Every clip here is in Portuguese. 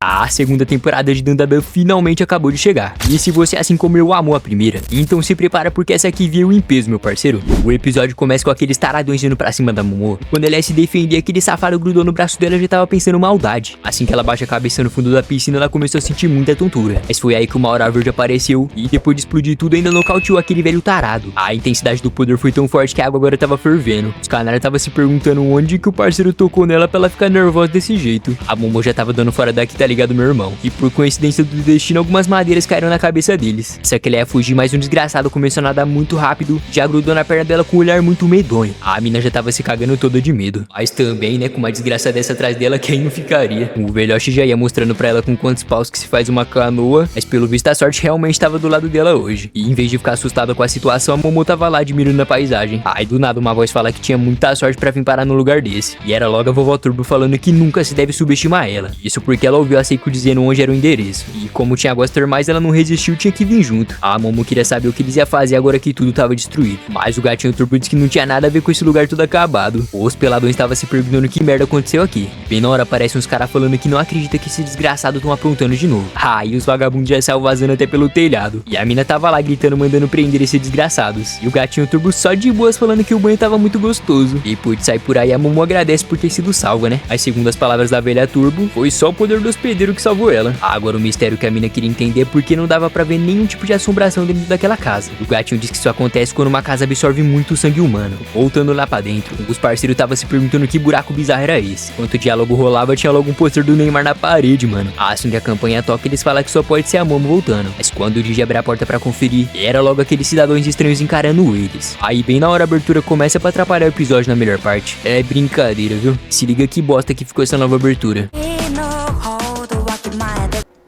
A segunda temporada de Dandadan finalmente acabou de chegar. E se você, assim como eu, amou a primeira, então se prepara porque essa aqui veio em peso, meu parceiro. O episódio começa com aqueles taradões indo pra cima da Momo. Quando ela ia se defender, aquele safado grudou no braço dela e já tava pensando maldade. Assim que ela baixa a cabeça no fundo da piscina, ela começou a sentir muita tontura. Mas foi aí que uma aura verde apareceu e depois de explodir tudo ainda nocauteou aquele velho tarado. A intensidade do poder foi tão forte que a água agora tava fervendo. Os canários tava se perguntando onde que o parceiro tocou nela pra ela ficar nervosa desse jeito. A Momo já tava dando fora daqui, tá ligado, meu irmão? E por coincidência do destino, algumas madeiras caíram na cabeça deles. Só que ele ia fugir, mas um desgraçado começou a nadar muito rápido, já grudou na perna dela com um olhar muito medonho. A mina já tava se cagando toda de medo. Mas também, né, com uma desgraça dessa atrás dela, quem não ficaria? O velhote já ia mostrando pra ela com quantos paus que se faz uma canoa, mas pelo visto a sorte realmente tava do lado dela hoje. E em vez de ficar assustada com a situação, a Momo tava lá admirando a paisagem. Aí do nada uma voz fala que tinha muita sorte pra vir parar no lugar desse. E era logo a vovó Turbo falando que nunca se deve subestimar ela. Isso porque ela ouviu a Seiko dizendo onde era o endereço. E como tinha águas termais, ela não resistiu, tinha que vir junto. A Momo queria saber o que eles iam fazer agora que tudo tava destruído. Mas o gatinho Turbo disse que não tinha nada a ver com esse lugar todo acabado. Os peladões estavam se perguntando que merda aconteceu aqui. Bem na hora aparecem uns caras falando que não acredita que esses desgraçados estão aprontando de novo. E os vagabundos já saiu vazando até pelo telhado. E a mina tava lá gritando, mandando prender esses desgraçados. E o gatinho Turbo só de boas falando que o banho tava muito gostoso. E por sair por aí, a Momo agradece por ter sido salva, né? Mas segundo as palavras da velha Turbo, foi só o poder do hospedeiro que salvou ela. Agora o mistério que a mina queria entender é porque não dava pra ver nenhum tipo de assombração dentro daquela casa. O gatinho diz que isso acontece quando uma casa absorve muito sangue humano. Voltando lá pra dentro, os parceiros estavam se perguntando que buraco bizarro era esse. Enquanto o diálogo rolava, tinha logo um pôster do Neymar na parede, mano. Assim que a campanha toca, eles falam que só pode ser a Momo voltando. Mas quando o Digi abre a porta pra conferir, era logo aqueles cidadãos estranhos encarando eles. Aí bem na hora a abertura começa pra atrapalhar o episódio na melhor parte. É brincadeira, viu? Se liga que bosta que ficou essa nova abertura.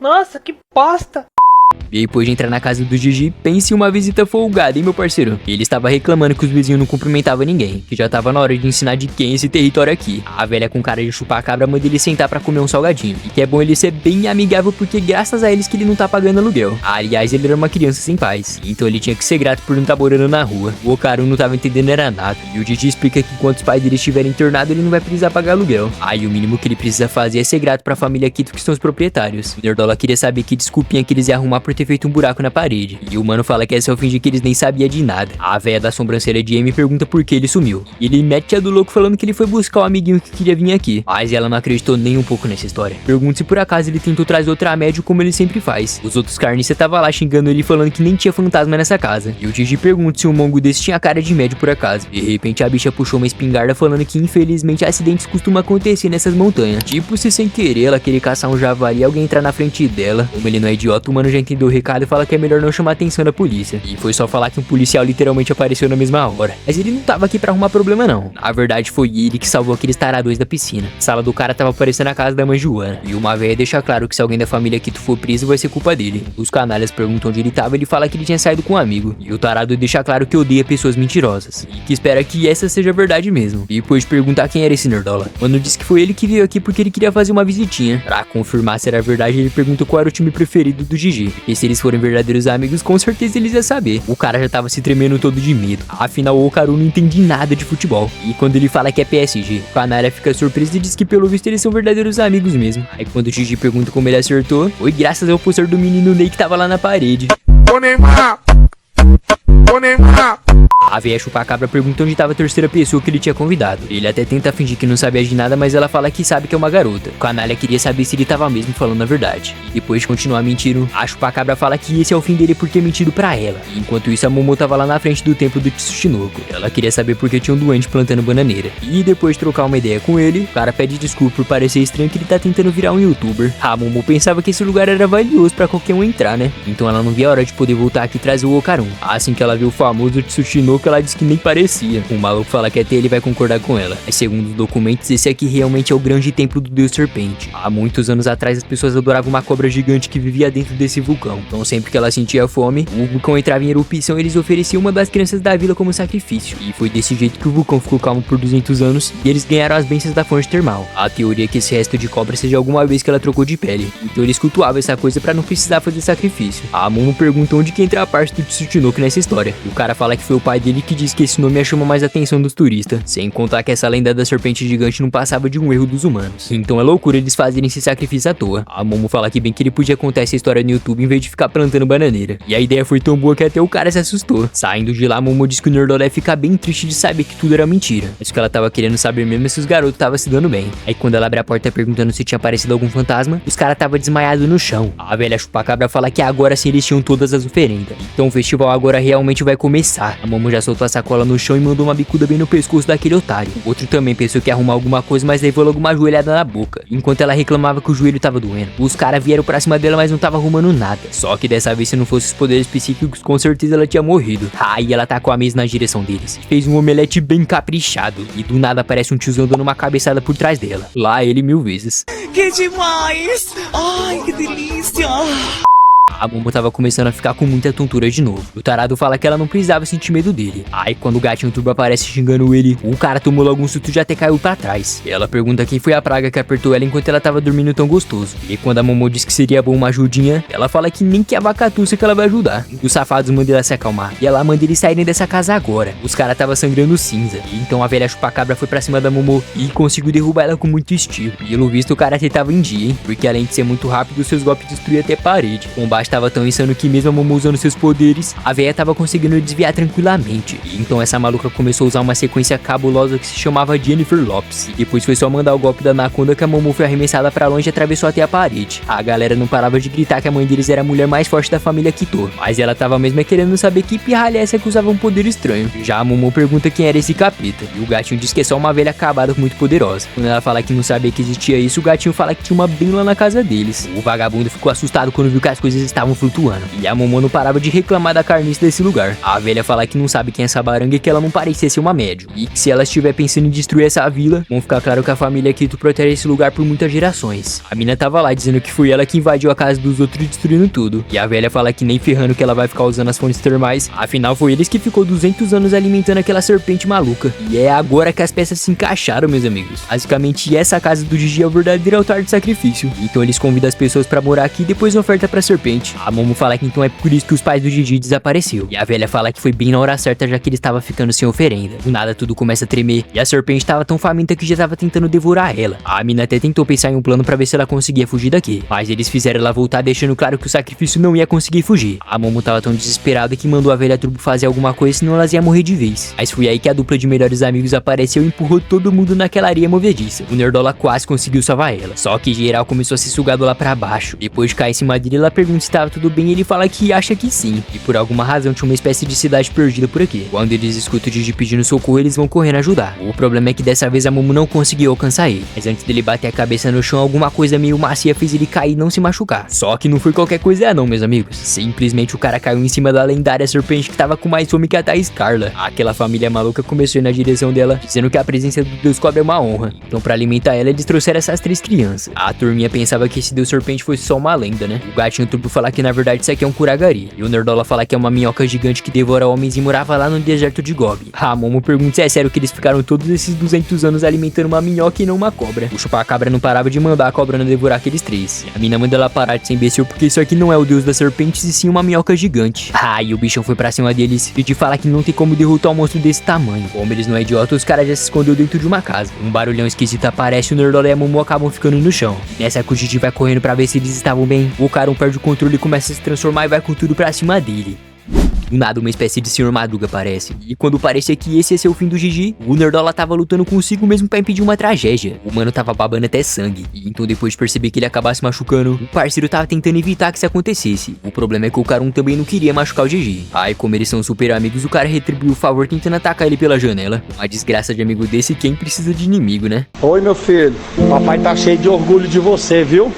Nossa, que bosta! E depois de entrar na casa do Gigi, pense em uma visita folgada, hein, meu parceiro? Ele estava reclamando que os vizinhos não cumprimentavam ninguém, que já tava na hora de ensinar de quem é esse território aqui. A velha com cara de chupar a cabra manda ele sentar pra comer um salgadinho. E que é bom ele ser bem amigável porque graças a eles que ele não tá pagando aluguel. Aliás, ele era uma criança sem pais, então ele tinha que ser grato por não tá morando na rua. O Okaru não tava entendendo era nada. E o Gigi explica que quando os pais dele estiverem internados, ele não vai precisar pagar aluguel. Aí o mínimo que ele precisa fazer é ser grato pra família Kito, que são os proprietários. O Nerdola queria saber que desculpinha que eles iam arrumar por ter feito um buraco na parede. E o mano fala que esse é o fim de que eles nem sabiam de nada. A véia da sobrancelha de Amy pergunta por que ele sumiu. E ele mete a do louco falando que ele foi buscar o amiguinho que queria vir aqui. Mas ela não acreditou nem um pouco nessa história. Pergunta se por acaso ele tentou trazer outra médio como ele sempre faz. Os outros carniças estavam lá xingando ele falando que nem tinha fantasma nessa casa. E o Gigi pergunta se um mongo desse tinha cara de médio por acaso. De repente a bicha puxou uma espingarda falando que infelizmente acidentes costumam acontecer nessas montanhas. Tipo se sem querer ela querer caçar um javali e alguém entrar na frente dela. Como ele não é idiota, o mano já entendeu o recado e fala que é melhor não chamar a atenção da polícia. E foi só falar que um policial literalmente apareceu na mesma hora. Mas ele não tava aqui pra arrumar problema não. Na verdade foi ele que salvou aqueles taradões da piscina. A sala do cara tava parecendo a casa da mãe Joana. E uma véia deixa claro que se alguém da família Kito for preso vai ser culpa dele. Os canalhas perguntam onde ele tava, ele fala que ele tinha saído com um amigo. E o tarado deixa claro que odeia pessoas mentirosas. E que espera que essa seja verdade mesmo. E depois de perguntar quem era esse Nerdola, o mano disse que foi ele que veio aqui porque ele queria fazer uma visitinha. Pra confirmar se era verdade, ele perguntou qual era o time preferido do Gigi. E se eles forem verdadeiros amigos, com certeza eles iam saber. O cara já tava se tremendo todo de medo. Afinal, o Okaru não entende nada de futebol. E quando ele fala que é PSG, o Canalha fica surpreso e diz que pelo visto eles são verdadeiros amigos mesmo. Aí quando o Gigi pergunta como ele acertou, foi graças ao pôster do menino Ney que tava lá na parede. Ô Neymar! Ô Neymar! A véia chupa-cabra pergunta onde tava a terceira pessoa que ele tinha convidado. Ele até tenta fingir que não sabia de nada, mas ela fala que sabe que é uma garota. O canalha queria saber se ele tava mesmo falando a verdade. E depois de continuar mentindo, a chupa-cabra fala que esse é o fim dele por ter mentido pra ela. E enquanto isso, a Momo tava lá na frente do templo do Tsushinoko. Ela queria saber por que tinha um doente plantando bananeira. E depois de trocar uma ideia com ele, o cara pede desculpa por parecer estranho que ele tá tentando virar um youtuber. A Momo pensava que esse lugar era valioso pra qualquer um entrar, né? Então ela não via a hora de poder voltar aqui e trazer o Okaru. Assim que ela viu o famoso Tsushinoko, ela disse que nem parecia. O maluco fala que até ele vai concordar com ela. Mas segundo os documentos, esse aqui realmente é o grande templo do deus serpente. Há muitos anos atrás as pessoas adoravam uma cobra gigante que vivia dentro desse vulcão. Então sempre que ela sentia fome, o vulcão entrava em erupção e eles ofereciam uma das crianças da vila como sacrifício. E foi desse jeito que o vulcão ficou calmo por 200 anos e eles ganharam as bênçãos da fonte termal. A teoria é que esse resto de cobra seja alguma vez que ela trocou de pele. Então eles cultuavam essa coisa pra não precisar fazer sacrifício. A Momo pergunta onde que entra a parte do Tsushinoko nessa história. E o cara fala que foi o pai pai dele que diz que esse nome chama mais a atenção dos turistas, sem contar que essa lenda da serpente gigante não passava de um erro dos humanos. Então é loucura eles fazerem esse sacrifício à toa. A Momo fala que bem que ele podia contar essa história no YouTube em vez de ficar plantando bananeira. E a ideia foi tão boa que até o cara se assustou. Saindo de lá, a Momo diz que o Nerdola ia ficar bem triste de saber que tudo era mentira. Mas o que ela tava querendo saber mesmo é se os garotos estavam se dando bem. Aí quando ela abre a porta perguntando se tinha aparecido algum fantasma, os caras tava desmaiado no chão. A velha chupacabra fala que agora sim eles tinham todas as oferendas. Então o festival agora realmente vai começar. A Momo já soltou a sacola no chão e mandou uma bicuda bem no pescoço daquele otário. O outro também pensou que ia arrumar alguma coisa, mas levou logo uma joelhada na boca. Enquanto ela reclamava que o joelho tava doendo, os caras vieram pra cima dela, mas não tava arrumando nada. Só que dessa vez, se não fosse os poderes psíquicos, com certeza ela tinha morrido. Aí ela tacou a mesa na direção deles. Fez um omelete bem caprichado. E do nada aparece um tiozão dando uma cabeçada por trás dela. Lá ele 1000 vezes. Que demais! Ai, que delícia! A Momo tava começando a ficar com muita tontura de novo. O tarado fala que ela não precisava sentir medo dele. Aí quando o gatinho turbo aparece xingando ele, o cara tomou logo um susto e já até caiu pra trás. Ela pergunta quem foi a praga que apertou ela enquanto ela tava dormindo tão gostoso. E quando a Momo diz que seria bom uma ajudinha, ela fala que nem que a vacatuça que ela vai ajudar. E os safados mandam ela se acalmar. E ela manda eles saírem dessa casa agora. Os caras tava sangrando cinza. E então a velha chupacabra foi pra cima da Momo e conseguiu derrubar ela com muito estilo. Pelo visto o cara tava em dia, hein? Porque além de ser muito rápido, seus golpes destruíam até parede. O combate tava tão insano que mesmo a Momo usando seus poderes, a velha tava conseguindo desviar tranquilamente. E então essa maluca começou a usar uma sequência cabulosa que se chamava Jennifer Lopes. E depois foi só mandar o golpe da Anaconda que a Momo foi arremessada pra longe e atravessou até a parede. A galera não parava de gritar que a mãe deles era a mulher mais forte da família Quito. Mas ela tava mesmo querendo saber que pirralha é essa que usava um poder estranho. Já a Momo pergunta quem era esse capeta. E o gatinho diz que é só uma velha acabada muito poderosa. Quando ela fala que não sabia que existia isso, o gatinho fala que tinha uma bem lá na casa deles. O vagabundo ficou assustado quando viu que as coisas estavam flutuando. E a Momo não parava de reclamar da carniça desse lugar. A velha fala que não sabe quem é essa baranga e que ela não parecia ser uma médium. E que se ela estiver pensando em destruir essa vila, vão ficar claro que a família Quito protege esse lugar por muitas gerações. A mina tava lá dizendo que foi ela que invadiu a casa dos outros destruindo tudo. E a velha fala que nem ferrando que ela vai ficar usando as fontes termais. Afinal foi eles que ficou 200 anos alimentando aquela serpente maluca. E é agora que as peças se encaixaram, meus amigos. Basicamente essa casa do Gigi é o verdadeiro altar de sacrifício. Então eles convidam as pessoas pra morar aqui e depois oferta pra serpente. A Momo fala que então é por isso que os pais do Gigi desapareceu. E a velha fala que foi bem na hora certa, já que ele estava ficando sem oferenda. Do nada tudo começa a tremer e a serpente tava tão faminta que já tava tentando devorar ela. A mina até tentou pensar em um plano pra ver se ela conseguia fugir daqui, mas eles fizeram ela voltar deixando claro que o sacrifício não ia conseguir fugir. A Momo tava tão desesperada que mandou a velha turbo fazer alguma coisa, senão elas iam morrer de vez. Mas foi aí que a dupla de melhores amigos apareceu e empurrou todo mundo naquela areia movediça. O Nerdola quase conseguiu salvar ela, só que geral começou a ser sugado lá pra baixo. Depois de cair em cima dele, ela pergunta se tava tudo bem e ele fala que acha que sim. E por alguma razão tinha uma espécie de cidade perdida por aqui. Quando eles escutam o Gigi pedindo socorro, eles vão correndo ajudar. O problema é que dessa vez a Momo não conseguiu alcançar ele. Mas antes dele bater a cabeça no chão, alguma coisa meio macia fez ele cair e não se machucar. Só que não foi qualquer coisa não, meus amigos. Simplesmente o cara caiu em cima da lendária serpente que tava com mais fome que a Thaís Carla. Aquela família maluca começou a ir na direção dela, dizendo que a presença do Deus Cobra é uma honra. Então pra alimentar ela, eles trouxeram essas 3 crianças. A turminha pensava que esse Deus Serpente fosse só uma lenda, né? O gatinho turbo fala que na verdade isso aqui é um curagari. E o Nerdola fala que é uma minhoca gigante que devora homens e morava lá no deserto de Gobi. A Momo pergunta se é sério que eles ficaram todos esses 200 anos alimentando uma minhoca e não uma cobra. O chupacabra não parava de mandar a cobra não devorar aqueles 3. A mina manda ela parar de ser imbecil porque isso aqui não é o deus das serpentes e sim uma minhoca gigante. E o bichão foi pra cima deles e de falar que não tem como derrotar um monstro desse tamanho. Como eles não é idiota, os caras já se escondeu dentro de uma casa. Um barulhão esquisito aparece e o Nerdola e a Momo acabam ficando no chão. Nessa que o Gigi vai correndo pra ver se eles estavam bem. O cara perde o controle e começa a se transformar e vai com tudo pra cima dele. Do nada uma espécie de Senhor Madruga aparece. E quando parecia que esse ia ser o fim do Gigi, o Nerdola tava lutando consigo mesmo pra impedir uma tragédia. O mano tava babando até sangue. E então depois de perceber que ele acabasse machucando, o parceiro tava tentando evitar que isso acontecesse. O problema é que o cara também não queria machucar o Gigi. Aí como eles são super amigos, o cara retribuiu o favor tentando atacar ele pela janela. Uma desgraça de amigo desse, quem precisa de inimigo, né? Oi, meu filho. Papai tá cheio de orgulho de você, viu?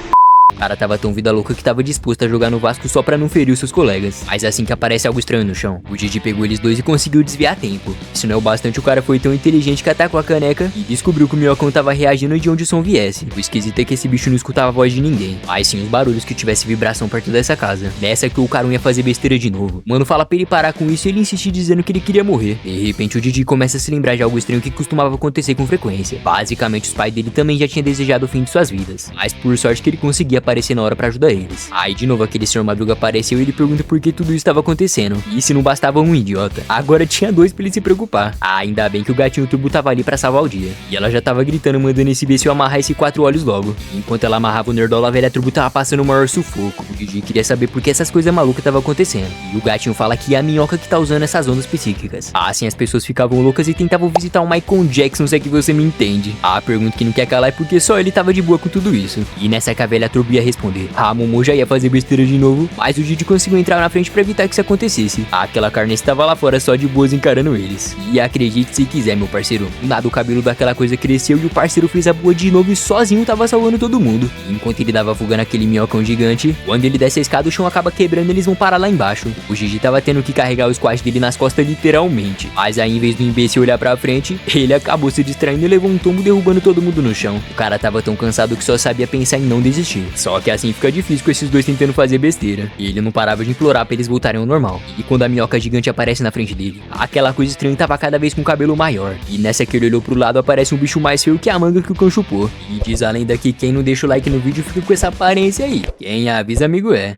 O cara tava tão vida louca que tava disposto a jogar no Vasco só pra não ferir os seus colegas. Mas assim que aparece algo estranho no chão, o Gigi pegou eles dois e conseguiu desviar a tempo. Isso não é o bastante, o cara foi tão inteligente que atacou a caneca e descobriu que o minhocão tava reagindo de onde o som viesse. O esquisito é que esse bicho não escutava a voz de ninguém, mas sim os barulhos que tivesse vibração perto dessa casa. Nessa que o cara ia fazer besteira de novo. Mano fala pra ele parar com isso e ele insiste dizendo que ele queria morrer. De repente o Gigi começa a se lembrar de algo estranho que costumava acontecer com frequência. Basicamente os pais dele também já tinham desejado o fim de suas vidas, mas por sorte que ele conseguia aparecer na hora pra ajudar eles. Aí de novo aquele Sr. Madruga apareceu e ele pergunta por que tudo isso estava acontecendo. E se não bastava um idiota, agora tinha dois pra ele se preocupar. Ainda bem que o gatinho Turbo tava ali pra salvar o dia. E ela já tava gritando, mandando esse imbecil amarrar esse 4 olhos logo. Enquanto ela amarrava o Nerdola, a velha Turbo tava passando o maior sufoco. O Gigi queria saber por que essas coisas malucas estavam acontecendo. E o gatinho fala que é a minhoca que tá usando essas ondas psíquicas. Assim as pessoas ficavam loucas e tentavam visitar o Michael Jackson, se é que você me entende. A pergunta que não quer calar é porque só ele tava de boa com tudo isso. E nessa que a velha Turbo ia responder. A Momo já ia fazer besteira de novo, mas o Gigi conseguiu entrar na frente pra evitar que isso acontecesse. Aquela carne estava lá fora só de boas encarando eles. E acredite se quiser, meu parceiro, nada, o cabelo daquela coisa cresceu e o parceiro fez a boa de novo e sozinho tava salvando todo mundo. E enquanto ele dava fuga naquele minhocão gigante, quando ele desce a escada o chão acaba quebrando e eles vão parar lá embaixo. O Gigi tava tendo que carregar o squat dele nas costas literalmente. Mas aí em vez do imbecil olhar pra frente, ele acabou se distraindo e levou um tombo derrubando todo mundo no chão. O cara tava tão cansado que só sabia pensar em não desistir. Só que assim fica difícil com esses dois tentando fazer besteira. Ele não parava de implorar pra eles voltarem ao normal. E quando a minhoca gigante aparece na frente dele, aquela coisa estranha tava cada vez com o cabelo maior. E nessa que ele olhou pro lado aparece um bicho mais feio que a manga que o cão chupou. E diz a lenda que quem não deixa o like no vídeo fica com essa aparência aí. Quem avisa amigo é.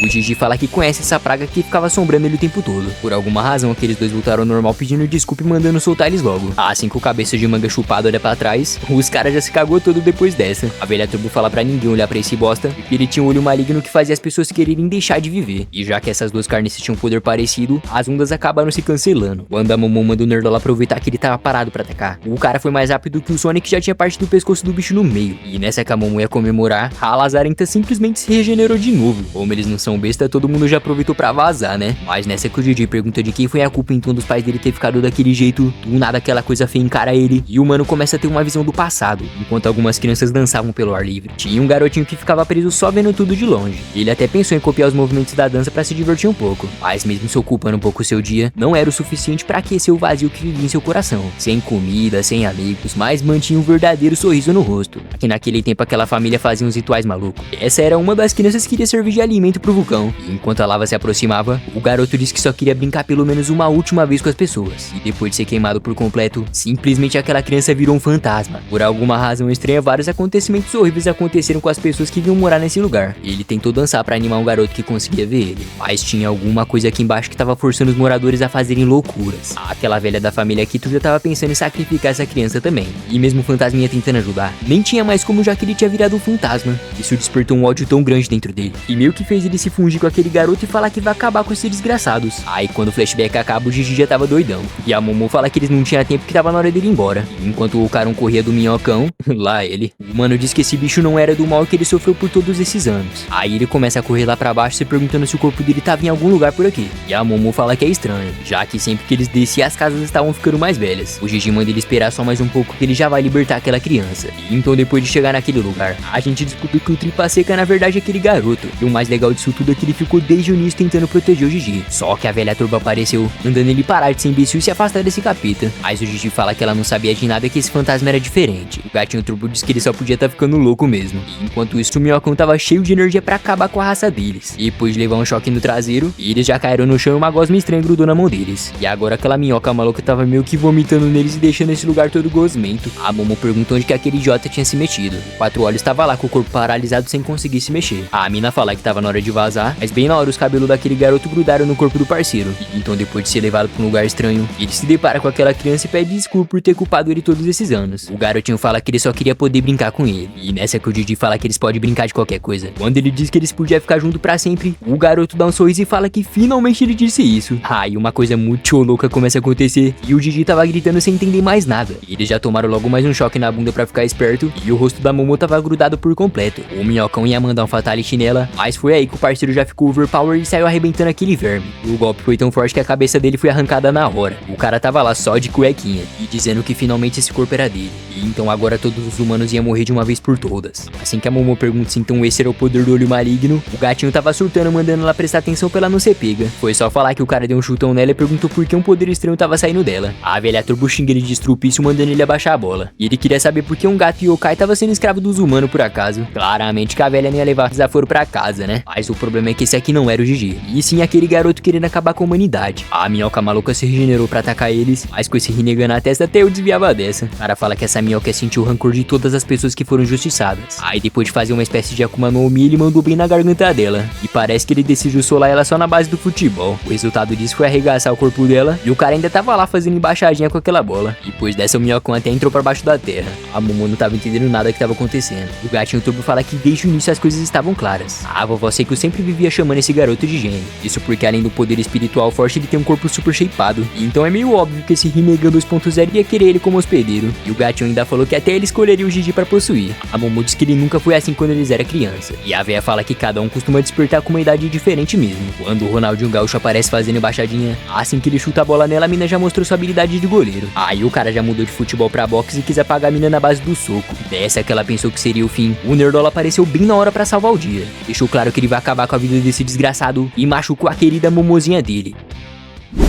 O Gigi fala que conhece essa praga que ficava assombrando ele o tempo todo. Por alguma razão, aqueles dois voltaram ao normal pedindo desculpa e mandando soltar eles logo. Assim que o cabeça de manga chupado olha pra trás, os caras já se cagou todo depois dessa. A velha Turbo fala pra ninguém olhar pra esse bosta, porque ele tinha um olho maligno que fazia as pessoas quererem deixar de viver. E já que essas duas carnes tinham um poder parecido, as ondas acabaram se cancelando. Quando a Momo manda o Nerdola aproveitar que ele tava parado pra atacar, o cara foi mais rápido que o Sonic, já tinha parte do pescoço do bicho no meio. E nessa que a Momo ia comemorar, a Lazarenta simplesmente se regenerou de novo. Como eles não são besta, todo mundo já aproveitou pra vazar, né? Mas nessa que o Gigi pergunta de quem foi a culpa então dos pais dele ter ficado daquele jeito, do nada aquela coisa feia encara ele, e o mano começa a ter uma visão do passado, enquanto algumas crianças dançavam pelo ar livre. Tinha um garotinho que ficava preso só vendo tudo de longe. Ele até pensou em copiar os movimentos da dança pra se divertir um pouco, mas mesmo se ocupando um pouco o seu dia, não era o suficiente pra aquecer o vazio que vivia em seu coração. Sem comida, sem amigos, mas mantinha um verdadeiro sorriso no rosto. Aqui naquele tempo aquela família fazia uns rituais malucos. Essa era uma das crianças que queria servir de alimento pro vulcão. E enquanto a lava se aproximava, o garoto disse que só queria brincar pelo menos uma última vez com as pessoas. E depois de ser queimado por completo, simplesmente aquela criança virou um fantasma. Por alguma razão estranha, vários acontecimentos horríveis aconteceram com as pessoas que vinham morar nesse lugar. Ele tentou dançar pra animar um garoto que conseguia ver ele, mas tinha alguma coisa aqui embaixo que tava forçando os moradores a fazerem loucuras. Aquela velha da família Kito já tava pensando em sacrificar essa criança também. E mesmo o fantasminha tentando ajudar, nem tinha mais como, já que ele tinha virado um fantasma. Isso despertou um ódio tão grande dentro dele, e meio que fez ele se fungir com aquele garoto e falar que vai acabar com esses desgraçados. Aí quando o flashback acaba, o Gigi já tava doidão. E a Momo fala que eles não tinham tempo, que tava na hora dele ir embora. E enquanto o Caron corria do minhocão, lá ele, o mano diz que esse bicho não era do mal que ele sofreu por todos esses anos. Aí ele começa a correr lá pra baixo, se perguntando se o corpo dele tava em algum lugar por aqui. E a Momo fala que é estranho, já que sempre que eles desciam as casas estavam ficando mais velhas. O Gigi manda ele esperar só mais um pouco que ele já vai libertar aquela criança. E então depois de chegar naquele lugar, a gente descobre que o Tripa Seca na verdade é aquele garoto. E o mais legal disso tudo é que ele ficou desde o início tentando proteger o Gigi. Só que a velha Turbo apareceu, mandando ele parar de ser imbecil e se afastar desse capeta. Mas o Gigi fala que ela não sabia de nada, que esse fantasma era diferente. O gatinho Turbo diz que ele só podia estar ficando louco mesmo. E enquanto isso, o minhocão tava cheio de energia pra acabar com a raça deles. E depois de levar um choque no traseiro, eles já caíram no chão e uma gosma estranha grudou na mão deles. E agora aquela minhoca maluca tava meio que vomitando neles e deixando esse lugar todo gosmento. A Momo perguntou onde que aquele idiota tinha se metido. O 4 olhos tava lá com o corpo paralisado sem conseguir se mexer. A mina fala que tava na hora de vazar, mas bem na hora os cabelos daquele garoto grudaram no corpo do parceiro. E então depois de ser levado pra um lugar estranho, ele se depara com aquela criança e pede desculpa por ter culpado ele todos esses anos. O garotinho fala que ele só queria poder brincar com ele. E nessa que o Didi fala que eles podem brincar de qualquer coisa. Quando ele diz que eles podiam ficar junto pra sempre, o garoto dá um sorriso e fala que finalmente ele disse isso. Aí uma coisa muito louca começa a acontecer e o Didi tava gritando sem entender mais nada. Eles já tomaram logo mais um choque na bunda pra ficar esperto e o rosto da Momo tava grudado por completo. O minhocão ia mandar um fatality nela, mas foi aí que o parceiro já ficou overpower e saiu arrebentando aquele verme. O golpe foi tão forte que a cabeça dele foi arrancada na hora. O cara tava lá só de cuequinha e dizendo que finalmente esse corpo era dele. E então agora todos os humanos iam morrer de uma vez por todas. Assim que a Momo pergunta se então esse era o poder do olho maligno, o gatinho tava surtando, mandando ela prestar atenção pra ela não ser pega. Foi só falar que o cara deu um chutão nela e perguntou por que um poder estranho tava saindo dela. A velha Turbo xinga ele de estrupício, mandando ele abaixar a bola. E ele queria saber por que um gato yokai tava sendo escravo dos humanos por acaso. Claramente que a velha nem ia levar desaforo pra casa, né? Mas Mas o problema é que esse aqui não era o Gigi, e sim aquele garoto querendo acabar com a humanidade. A minhoca maluca se regenerou pra atacar eles, mas com esse Rinnegan na testa até eu desviava dessa. O cara fala que essa minhoca sentiu o rancor de todas as pessoas que foram justiçadas. Aí depois de fazer uma espécie de Akuma no Mi, ele mandou bem na garganta dela. E parece que ele decidiu solar ela só na base do futebol. O resultado disso foi arregaçar o corpo dela, e o cara ainda tava lá fazendo embaixadinha com aquela bola. Depois dessa, o minhocão até entrou pra baixo da terra. A Momo não tava entendendo nada que tava acontecendo. O gatinho Turbo fala que desde o início as coisas estavam claras. A vovó Seiko sempre vivia chamando esse garoto de gênio. Isso porque além do poder espiritual forte, ele tem um corpo super shapeado. E então é meio óbvio que esse Rinnegan 2.0 ia querer ele como hospedeiro. E o gatinho ainda falou que até ele escolheria o Gigi pra possuir. A Momo diz que ele nunca foi assim quando eles eram criança. E a véia fala que cada um costuma despertar com uma idade diferente mesmo. Quando o Ronaldinho Gaúcho aparece fazendo embaixadinha, assim que ele chuta a bola nela, a mina já mostrou sua habilidade de goleiro. Aí o cara já mudou de futebol pra boxe e quis apagar a mina na base do soco. Dessa que ela pensou que seria o fim, o Nerdola apareceu bem na hora pra salvar o dia. Deixou claro que ele vai acabar com a vida desse desgraçado e machucou a querida momozinha dele.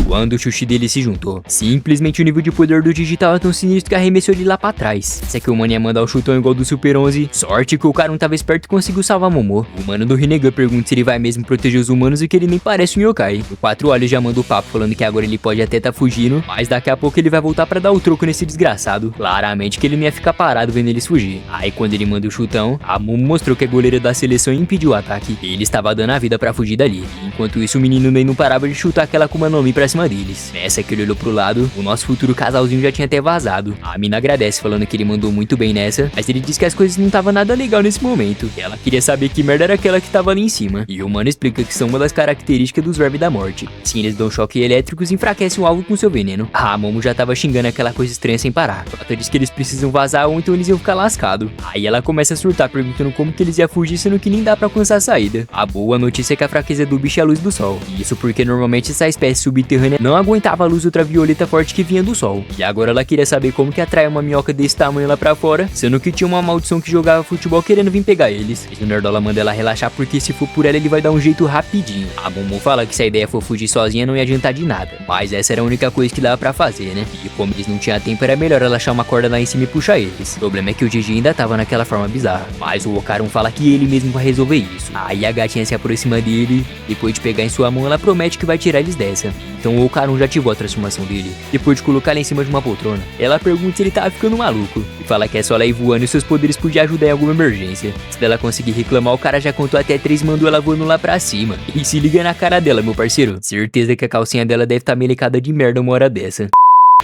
Quando o Xuxi dele se juntou, simplesmente o nível de poder do Gigi tava tão sinistro que arremessou ele lá pra trás. Se é que o mano ia mandar o chutão igual do Super 11, sorte que o cara não tava esperto e conseguiu salvar a Momo. O mano do Rinnegan pergunta se ele vai mesmo proteger os humanos e que ele nem parece um yokai. O Quatro Olhos já manda o papo falando que agora ele pode até tá fugindo, mas daqui a pouco ele vai voltar pra dar o troco nesse desgraçado. Claramente que ele não ia ficar parado vendo eles fugir. Aí quando ele manda o chutão, a Momo mostrou que é goleira da seleção e impediu o ataque. Ele estava dando a vida pra fugir dali. Enquanto isso, o menino nem não parava de chutar aquela Akuma no Mi pra cima deles. Nessa que ele olhou pro lado, o nosso futuro casalzinho já tinha até vazado. A mina agradece falando que ele mandou muito bem nessa, mas ele disse que as coisas não estavam nada legal nesse momento. Ela queria saber que merda era aquela que tava ali em cima. E o mano explica que são uma das características dos vermes da morte. Sim, eles dão choque elétricos e enfraquecem o alvo com seu veneno. A Momo já tava xingando aquela coisa estranha sem parar. Ela diz que eles precisam vazar ou então eles iam ficar lascados. Aí ela começa a surtar perguntando como que eles iam fugir sendo que nem dá pra alcançar a saída. A boa notícia é que a fraqueza do bicho é a luz do sol. Isso porque normalmente essa espécie subterrânea não aguentava a luz ultravioleta forte que vinha do sol. E agora ela queria saber como que atrai uma minhoca desse tamanho lá pra fora, sendo que tinha uma maldição que jogava futebol querendo vir pegar eles. E o Nerdola manda ela relaxar porque se for por ela ele vai dar um jeito rapidinho. A Momo fala que se a ideia for fugir sozinha não ia adiantar de nada, mas essa era a única coisa que dava pra fazer, né? E como eles não tinham tempo, era melhor ela achar uma corda lá em cima e puxar eles. O problema é que o Gigi ainda tava naquela forma bizarra, mas o Okarun fala que ele mesmo vai resolver isso. Aí a gatinha se aproxima dele, depois de pegar em sua mão ela promete que vai tirar eles dessa. Então o Okarun já ativou a transformação dele. Depois de colocar ele em cima de uma poltrona, ela pergunta se ele tava ficando maluco e fala que é só ela ir voando e seus poderes podiam ajudar em alguma emergência. Se ela conseguir reclamar, o cara já contou até 3 e mandou ela voando lá pra cima. E se liga na cara dela, meu parceiro. Certeza que a calcinha dela deve estar melecada de merda uma hora dessa.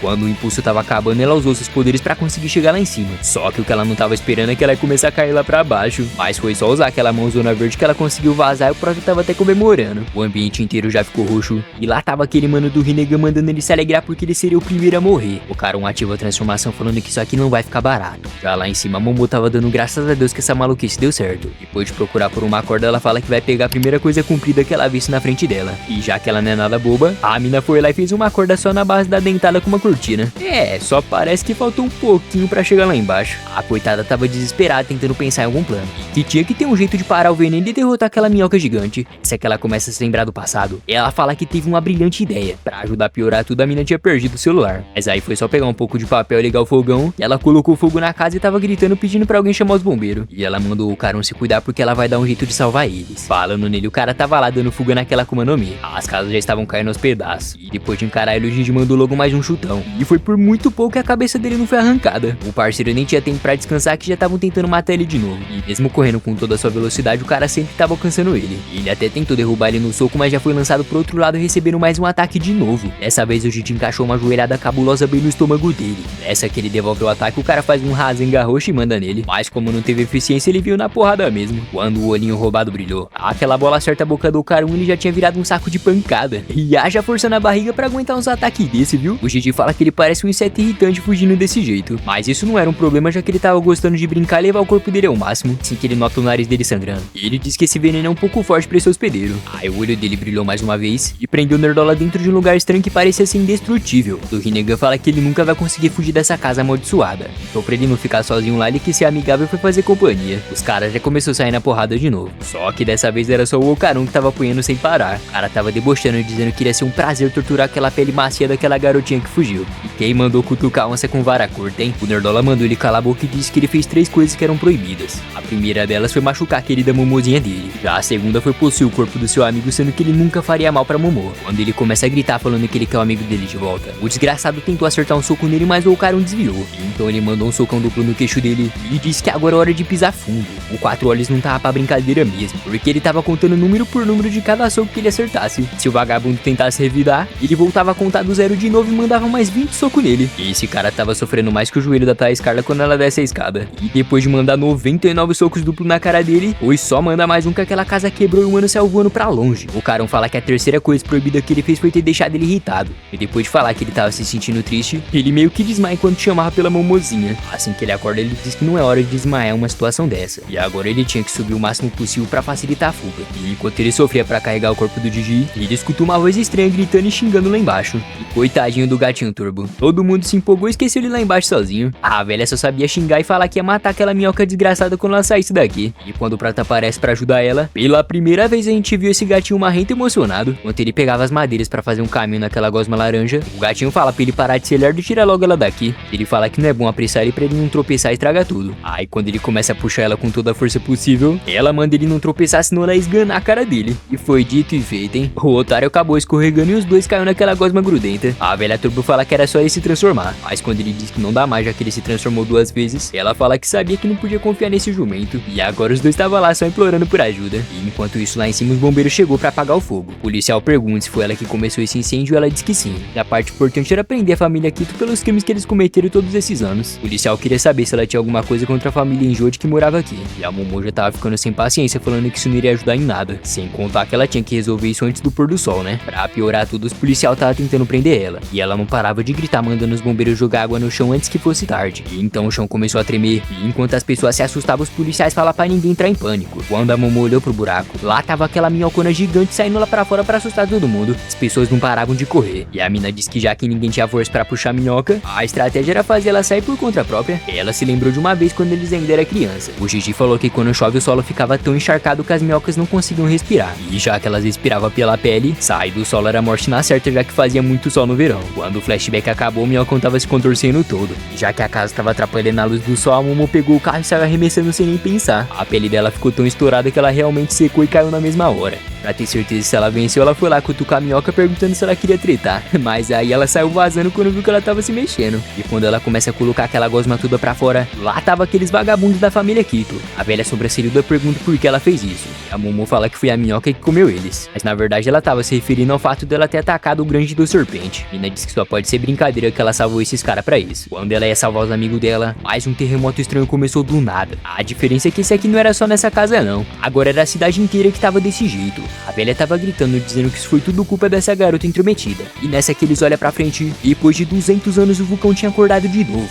Quando o impulso tava acabando, ela usou seus poderes pra conseguir chegar lá em cima. Só que o que ela não tava esperando é que ela ia começar a cair lá pra baixo. Mas foi só usar aquela mãozona verde que ela conseguiu vazar e o próprio tava até comemorando. O ambiente inteiro já ficou roxo. E lá tava aquele mano do Rinnegan mandando ele se alegrar porque ele seria o primeiro a morrer. O cara ativa a transformação falando que isso aqui não vai ficar barato. Já lá em cima, a Momo tava dando graças a Deus que essa maluquice deu certo. Depois de procurar por uma corda, ela fala que vai pegar a primeira coisa comprida que ela visse na frente dela. E já que ela não é nada boba, a mina foi lá e fez uma corda só na base da dentada com uma cortina. Só parece que faltou um pouquinho pra chegar lá embaixo. A coitada tava desesperada tentando pensar em algum plano. Que tinha que ter um jeito de parar o veneno e derrotar aquela minhoca gigante. Se é que ela começa a se lembrar do passado, ela fala que teve uma brilhante ideia. Pra ajudar a piorar tudo, a mina tinha perdido o celular. Mas aí foi só pegar um pouco de papel e ligar o fogão. E ela colocou fogo na casa e tava gritando pedindo pra alguém chamar os bombeiros. E ela mandou o Karun se cuidar porque ela vai dar um jeito de salvar eles. Falando nele, o cara tava lá dando fuga naquela Akuma no Mi. As casas já estavam caindo aos pedaços. E depois de encarar ele, o Gigi mandou logo mais um chutão. E foi por muito pouco que a cabeça dele não foi arrancada. O parceiro nem tinha tempo pra descansar que já estavam tentando matar ele de novo. E mesmo correndo com toda a sua velocidade, o cara sempre tava alcançando ele. Ele até tentou derrubar ele no soco, mas já foi lançado pro outro lado recebendo mais um ataque de novo. Dessa vez o Gigi encaixou uma joelhada cabulosa bem no estômago dele. Nessa que ele devolve o ataque, o cara faz um Rasengan roxo e manda nele. Mas como não teve eficiência, ele viu na porrada mesmo. Quando o olhinho roubado brilhou, aquela bola acerta a boca do Karun, ele já tinha virado um saco de pancada. E haja força na barriga pra aguentar uns ataques desse, viu? O Gigi fala que ele parece um inseto irritante fugindo desse jeito, mas isso não era um problema já que ele tava gostando de brincar e levar o corpo dele ao máximo, assim que ele nota o nariz dele sangrando. E ele diz que esse veneno é um pouco forte pra esse hospedeiro. Aí o olho dele brilhou mais uma vez e prendeu o Nerdola dentro de um lugar estranho que parecia ser indestrutível. O Rinnegan fala que ele nunca vai conseguir fugir dessa casa amaldiçoada, então pra ele não ficar sozinho lá, ele quis ser amigável e foi fazer companhia. Os caras já começou a sair na porrada de novo, só que dessa vez era só o Okarun que tava apanhando sem parar. O cara tava debochando e dizendo que iria ser um prazer torturar aquela pele macia daquela garotinha que fugiu. fugiu. E quem mandou cutucar a onça com vara curta, hein? O Nerdola mandou ele calar a boca e disse que ele fez 3 coisas que eram proibidas. A primeira delas foi machucar a querida Momozinha dele. Já a segunda foi possuir o corpo do seu amigo, sendo que ele nunca faria mal pra Momo. Quando ele começa a gritar falando que ele quer o amigo dele de volta, o desgraçado tentou acertar um soco nele, mas o cara desviou. Então ele mandou um socão duplo no queixo dele e disse que agora é hora de pisar fundo. O 4 olhos não tava pra brincadeira mesmo, porque ele tava contando número por número de cada soco que ele acertasse. Se o vagabundo tentasse revidar, ele voltava a contar do zero de novo e mandava mais 20 socos nele. E esse cara tava sofrendo mais que o joelho da Thaís Carla quando ela desce a escada. E depois de mandar 99 socos duplo na cara dele, hoje só manda mais um que aquela casa quebrou e o mano saiu voando pra longe. O Carão fala que a terceira coisa proibida que ele fez foi ter deixado ele irritado. E depois de falar que ele tava se sentindo triste, ele meio que desmaia quando chamava pela Momozinha. Assim que ele acorda, ele diz que não é hora de desmaiar uma situação dessa. E agora ele tinha que subir o máximo possível pra facilitar a fuga. E enquanto ele sofria pra carregar o corpo do Didi, ele escutou uma voz estranha gritando e xingando lá embaixo. E coitadinho do gatinho Turbo. Todo mundo se empolgou e esqueceu ele lá embaixo sozinho. A velha só sabia xingar e falar que ia matar aquela minhoca desgraçada quando ela saísse daqui. E quando o Prata aparece pra ajudar ela, pela primeira vez a gente viu esse gatinho marrento e emocionado. Enquanto ele pegava as madeiras pra fazer um caminho naquela gosma laranja, o gatinho fala pra ele parar de ser lerdo e tirar logo ela daqui. Ele fala que não é bom apressar ele pra ele não tropeçar e estragar tudo. Aí quando ele começa a puxar ela com toda a força possível, ela manda ele não tropeçar, senão ela esganar a cara dele. E foi dito e feito, hein? O otário acabou escorregando e os dois caiu naquela gosma grudenta. A velha Turbo fala que era só ele se transformar, mas quando ele diz que não dá mais já que ele se transformou 2 vezes, ela fala que sabia que não podia confiar nesse jumento. E agora os dois estavam lá só implorando por ajuda. E enquanto isso lá em cima os bombeiros chegou pra apagar o fogo. O policial pergunta se foi ela que começou esse incêndio e ela diz que sim. E a parte importante era prender a família Kito pelos crimes que eles cometeram todos esses anos. O policial queria saber se ela tinha alguma coisa contra a família Enjode que morava aqui. E a Momo já tava ficando sem paciência, falando que isso não iria ajudar em nada. Sem contar que ela tinha que resolver isso antes do pôr do sol, né? Pra piorar tudo, os policial tava tentando prender ela. E ela não parava de gritar, mandando os bombeiros jogar água no chão antes que fosse tarde. E então o chão começou a tremer. E enquanto as pessoas se assustavam, os policiais falavam pra ninguém entrar em pânico. Quando a Momo olhou pro buraco, lá tava aquela minhocona gigante saindo lá pra fora pra assustar todo mundo. As pessoas não paravam de correr. E a mina disse que já que ninguém tinha força pra puxar a minhoca, a estratégia era fazer ela sair por conta própria. Ela se lembrou de uma vez quando eles ainda eram criança. O Gigi falou que quando chove o solo ficava tão encharcado que as minhocas não conseguiam respirar. E já que elas respiravam pela pele, sair do solo era morte na certa, já que fazia muito sol no verão. Quando o flashback acabou, o minhocão tava se contorcendo todo. E já que a casa tava atrapalhando a luz do sol, a Momo pegou o carro e saiu arremessando sem nem pensar. A pele dela ficou tão estourada que ela realmente secou e caiu na mesma hora. Pra ter certeza se ela venceu, ela foi lá cutucar a minhoca perguntando se ela queria tretar. Mas aí ela saiu vazando quando viu que ela tava se mexendo. E quando ela começa a colocar aquela gosma toda pra fora, lá tava aqueles vagabundos da família Kito. A velha sobrancelhuda pergunta por que ela fez isso. A Momo fala que foi a minhoca que comeu eles. Mas na verdade ela tava se referindo ao fato dela ter atacado o grande do serpente. Mina diz que só pode ser brincadeira que ela salvou esses caras pra isso. Quando ela ia salvar os amigos dela, mais um terremoto estranho começou do nada. A diferença é que esse aqui não era só nessa casa não. Agora era a cidade inteira que tava desse jeito. A velha tava gritando, dizendo que isso foi tudo culpa dessa garota intrometida. E nessa que eles olham pra frente, depois de 200 anos o vulcão tinha acordado de novo.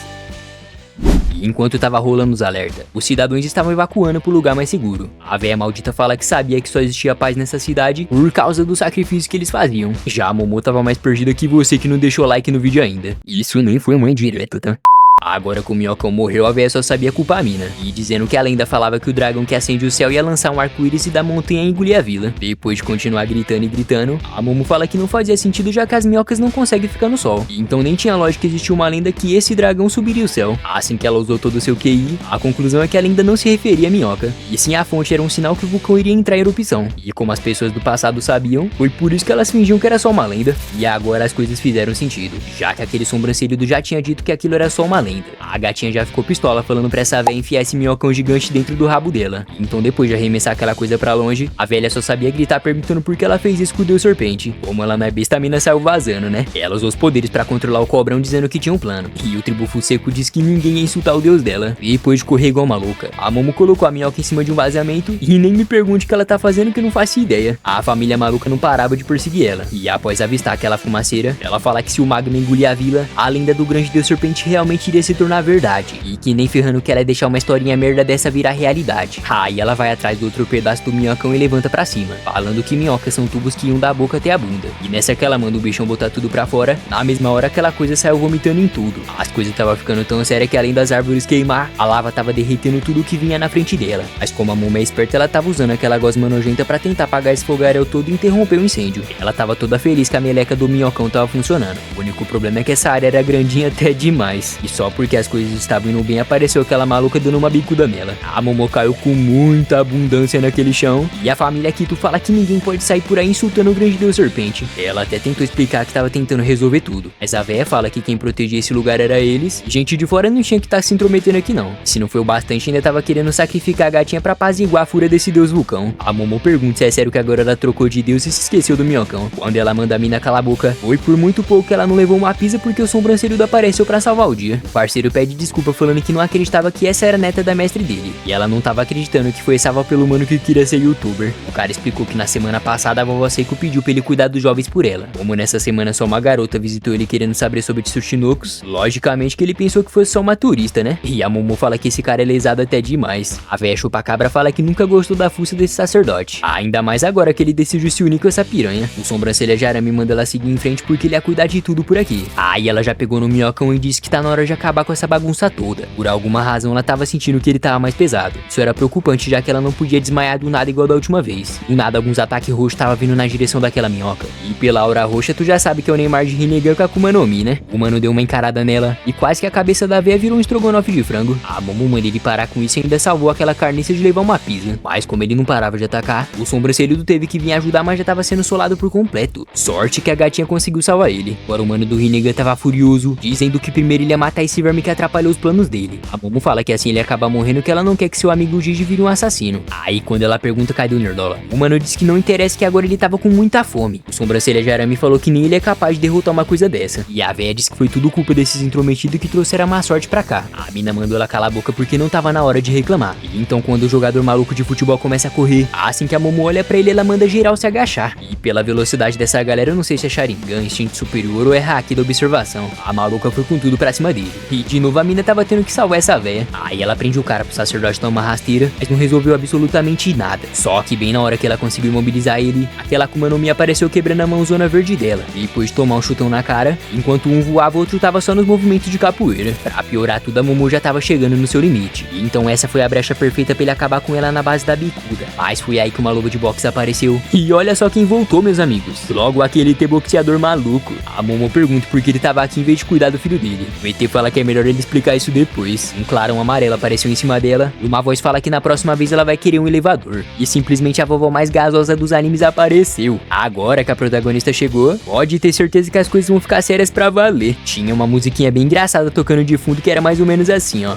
E enquanto tava rolando os alertas, os cidadãos estavam evacuando pro lugar mais seguro. A véia maldita fala que sabia que só existia paz nessa cidade por causa do sacrifício que eles faziam. Já a Momo tava mais perdida que você que não deixou like no vídeo ainda. Isso nem foi uma indireta, tá? Agora que o minhocão morreu, a véia só sabia culpar a mina. E dizendo que a lenda falava que o dragão que acende o céu ia lançar um arco-íris e da montanha ia engolir a vila. Depois de continuar gritando e gritando, a Momo fala que não fazia sentido já que as minhocas não conseguem ficar no sol. E então nem tinha lógica existir uma lenda que esse dragão subiria o céu. Assim que ela usou todo o seu QI, a conclusão é que a lenda não se referia à minhoca. E sim a fonte era um sinal que o vulcão iria entrar em erupção. E como as pessoas do passado sabiam, foi por isso que elas fingiam que era só uma lenda. E agora as coisas fizeram sentido, já que aquele sobrancelhudo já tinha dito que aquilo era só uma lenda. A gatinha já ficou pistola falando pra essa véia enfiar esse minhocão gigante dentro do rabo dela. Então depois de arremessar aquela coisa pra longe, a velha só sabia gritar perguntando por que ela fez isso com o Deus Serpente. Como ela não é besta, a mina saiu vazando, né? Ela usou os poderes pra controlar o cobrão dizendo que tinha um plano. E o Tribufu Seco disse que ninguém ia insultar o deus dela. E depois de correr igual uma louca, a Momo colocou a minhoca em cima de um vazamento e nem me pergunte o que ela tá fazendo que eu não faço ideia. A família maluca não parava de perseguir ela. E após avistar aquela fumaceira, ela fala que se o Magma engolir a vila, a lenda do grande Deus Serpente realmente iria se tornar verdade. E que nem ferrando que ela ia deixar uma historinha merda dessa virar realidade. Aí ela vai atrás do outro pedaço do minhocão e levanta pra cima, falando que minhocas são tubos que iam da boca até a bunda. E nessa que ela manda o bichão botar tudo pra fora, na mesma hora aquela coisa saiu vomitando em tudo. As coisas tava ficando tão séria que além das árvores queimar, a lava tava derretendo tudo que vinha na frente dela. Mas como a Momo é esperta, ela tava usando aquela gosma nojenta pra tentar apagar esse fogaréu todo e interromper o incêndio. Ela tava toda feliz que a meleca do minhocão tava funcionando. O único problema é que essa área era grandinha até demais. E só porque as coisas estavam indo bem, apareceu aquela maluca dando uma bicuda nela. A Momo caiu com muita abundância naquele chão. E a família Kito fala que ninguém pode sair por aí insultando o grande deus serpente. Ela até tentou explicar que tava tentando resolver tudo. Mas a véia fala que quem protegia esse lugar era eles. E gente de fora não tinha que estar se intrometendo aqui não. Se não foi o bastante, ainda tava querendo sacrificar a gatinha pra apaziguar a fúria desse deus vulcão. A Momo pergunta se é sério que agora ela trocou de deus e se esqueceu do minhocão. Quando ela manda a mina calar a boca, foi por muito pouco que ela não levou uma pisa porque o sobrancelhudo apareceu pra salvar o dia. O parceiro pede desculpa falando que não acreditava que essa era a neta da mestre dele. E ela não tava acreditando que foi salva pelo mano que queria ser youtuber. O cara explicou que na semana passada a vovó Seiko pediu pra ele cuidar dos jovens por ela. Como nessa semana só uma garota visitou ele querendo saber sobre Tsuchinokos, logicamente que ele pensou que fosse só uma turista, né? E a Momo fala que esse cara é lesado até demais. A véia chupa-cabra fala que nunca gostou da fuça desse sacerdote. Ainda mais agora que ele decidiu se unir com essa piranha. O sobrancelha de arame manda ela seguir em frente porque ele ia cuidar de tudo por aqui. Aí ela já pegou no minhocão e disse que tá na hora de acabar com essa bagunça toda. Por alguma razão ela tava sentindo que ele tava mais pesado. Isso era preocupante já que ela não podia desmaiar do nada igual da última vez. Do nada alguns ataques roxos tava vindo na direção daquela minhoca. E pela aura roxa tu já sabe que é o Neymar de Rinnegan com a Akuma no Mi, né? O mano deu uma encarada nela e quase que a cabeça da véia virou um estrogonofe de frango. A Momo manda ele parar com isso e ainda salvou aquela carniça de levar uma pisa. Mas como ele não parava de atacar, o sobrancelhudo teve que vir ajudar, mas já tava sendo solado por completo. Sorte que a gatinha conseguiu salvar ele. Agora o mano do Rinnegan tava furioso, dizendo que primeiro ele ia matar esse verme que atrapalhou os planos dele. A Momo fala que assim ele acaba morrendo, que ela não quer que seu amigo Gigi vire um assassino. Aí quando ela pergunta cadê o Nerdola, o mano diz que não interessa, que agora ele tava com muita fome. O sobrancelha de arame falou que nem ele é capaz de derrotar uma coisa dessa. E a véia diz que foi tudo culpa desses intrometidos que trouxeram a má sorte pra cá. A mina mandou ela calar a boca porque não tava na hora de reclamar. E então quando o jogador maluco de futebol começa a correr, assim que a Momo olha pra ele, ela manda geral se agachar. E pela velocidade dessa galera, eu não sei se é Sharingan, instinto superior ou é hack da observação. A maluca foi com tudo pra cima dele. E de novo a mina tava tendo que salvar essa véia. Aí ela prende o cara pro sacerdote dar uma rasteira, mas não resolveu absolutamente nada. Só que bem na hora que ela conseguiu imobilizar ele, aquela Akuma no Mi apareceu quebrando a mãozona verde dela. Depois de tomar um chutão na cara, enquanto um voava, o outro tava só nos movimentos de capoeira. Pra piorar tudo, a Momo já tava chegando no seu limite. E então essa foi a brecha perfeita pra ele acabar com ela na base da bicuda. Mas foi aí que uma luva de boxe apareceu. E olha só quem voltou, meus amigos. Logo aquele boxeador maluco. A Momo pergunta por que ele tava aqui em vez de cuidar do filho dele. O ET fala que é melhor ele explicar isso depois. Um clarão amarelo apareceu em cima dela e uma voz fala que na próxima vez ela vai querer um elevador. E simplesmente a vovó mais gasosa dos animes apareceu. Agora que a protagonista chegou, pode ter certeza que as coisas vão ficar sérias pra valer. Tinha uma musiquinha bem engraçada tocando de fundo que era mais ou menos assim, ó.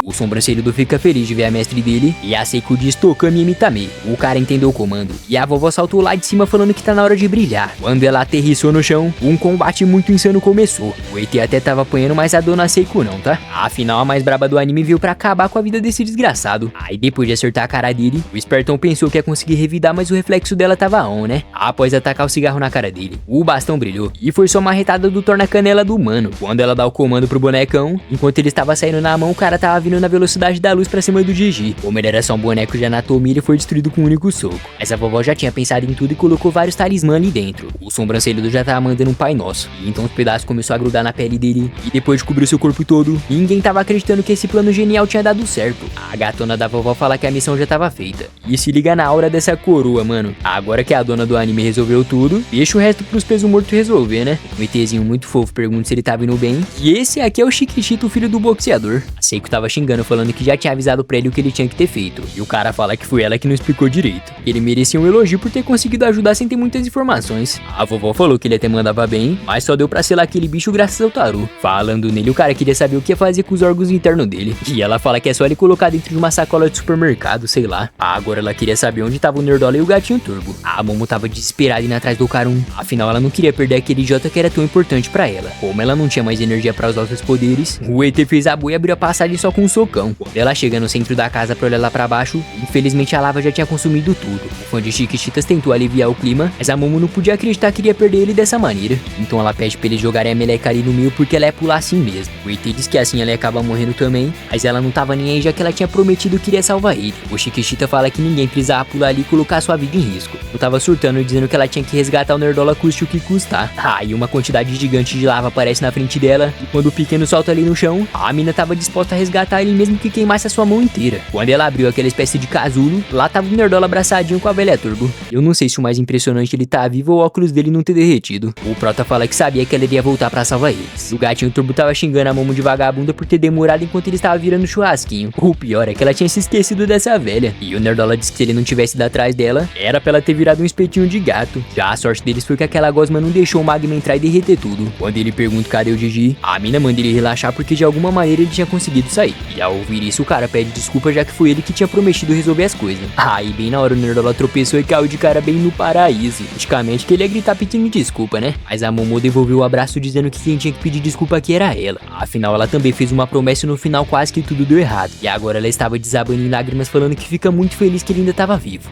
O sobrancelhudo fica feliz de ver a mestre dele e a Seiko diz Tokami Mitame. O cara entendeu o comando e a vovó saltou lá de cima falando que tá na hora de brilhar. Quando ela aterrissou no chão, um combate muito insano começou. O ET até tava apanhando, mas a dona Seiko não, tá? Afinal, a mais braba do anime veio pra acabar com a vida desse desgraçado. Aí depois de acertar a cara dele, o espertão pensou que ia conseguir revidar, mas o reflexo dela tava on, né? Após atacar o cigarro na cara dele, o bastão brilhou e foi só uma retada do torna-canela do mano. Quando ela dá o comando pro bonecão, enquanto ele estava saindo na mão, o cara tava vindo na velocidade da luz pra cima do Gigi. Como ele era só um boneco de anatomia, ele foi destruído com um único soco. Mas a vovó já tinha pensado em tudo e colocou vários talismãs ali dentro. O sobrancelhudo já tava mandando um Pai Nosso. E então os pedaços começou a grudar na pele dele. E depois de cobrir seu corpo todo, ninguém tava acreditando que esse plano genial tinha dado certo. A gatona da vovó fala que a missão já tava feita. E se liga na aura dessa coroa, mano. Agora que a dona do anime resolveu tudo, deixa o resto pros pesos mortos resolver, né? Um ETzinho muito fofo pergunta se ele tava indo bem. E esse aqui é o Chiquitito, filho do boxeador. A Seiko tava xingando, falando que já tinha avisado pra ele o que ele tinha que ter feito. E o cara fala que foi ela que não explicou direito. Ele merecia um elogio por ter conseguido ajudar sem ter muitas informações. A vovó falou que ele até mandava bem, mas só deu pra selar aquele bicho graças ao Taru. Falando nele, o cara queria saber o que ia fazer com os órgãos internos dele. E ela fala que é só ele colocar dentro de uma sacola de supermercado, sei lá. Agora ela queria saber onde tava o Nerdola e o gatinho Turbo. A Momo tava desesperada indo atrás do Karun. Afinal, ela não queria perder aquele idiota que era tão importante pra ela. Como ela não tinha mais energia pra usar os seus poderes, o ET fez a boia e abriu a passar ali só com um socão. Quando ela chega no centro da casa pra olhar lá pra baixo, infelizmente a lava já tinha consumido tudo. O fã de Chiquititas tentou aliviar o clima, mas a Momo não podia acreditar que iria perder ele dessa maneira. Então ela pede pra eles jogarem a meleca ali no meio porque ela ia pular assim mesmo. O ET diz que assim ela ia acabar morrendo também, mas ela não tava nem aí já que ela tinha prometido que iria salvar ele. O Chiquitita fala que ninguém precisava pular ali e colocar sua vida em risco. Eu tava surtando dizendo que ela tinha que resgatar o Nerdola custe o que custar. E uma quantidade gigante de lava aparece na frente dela, e quando o pequeno solta ali no chão, a mina tava disposta a resgatar ele mesmo que queimasse a sua mão inteira. Quando ela abriu aquela espécie de casulo, lá tava o Nerdola abraçadinho com a velha Turbo. Eu não sei se o mais impressionante ele tá vivo ou o óculos dele não ter derretido. O Prota fala que sabia que ela iria voltar pra salvar eles. O gatinho Turbo tava xingando a Momo de vagabunda por ter demorado enquanto ele estava virando churrasquinho. O pior é que ela tinha se esquecido dessa velha. E o Nerdola disse que se ele não tivesse ido atrás dela, era pra ela ter virado um espetinho de gato. Já a sorte deles foi que aquela gosma não deixou o Magma entrar e derreter tudo. Quando ele pergunta cadê o Gigi, a mina manda ele relaxar porque de alguma maneira ele tinha conseguido sair. E ao ouvir isso, o cara pede desculpa já que foi ele que tinha prometido resolver as coisas. E bem na hora o Nerdola tropeçou e caiu de cara bem no paraíso. Praticamente que ele ia gritar pedindo desculpa, né? Mas a Momo devolveu o abraço dizendo que quem tinha que pedir desculpa aqui era ela. Afinal, ela também fez uma promessa e no final quase que tudo deu errado. E agora ela estava desabando em lágrimas falando que fica muito feliz que ele ainda estava vivo.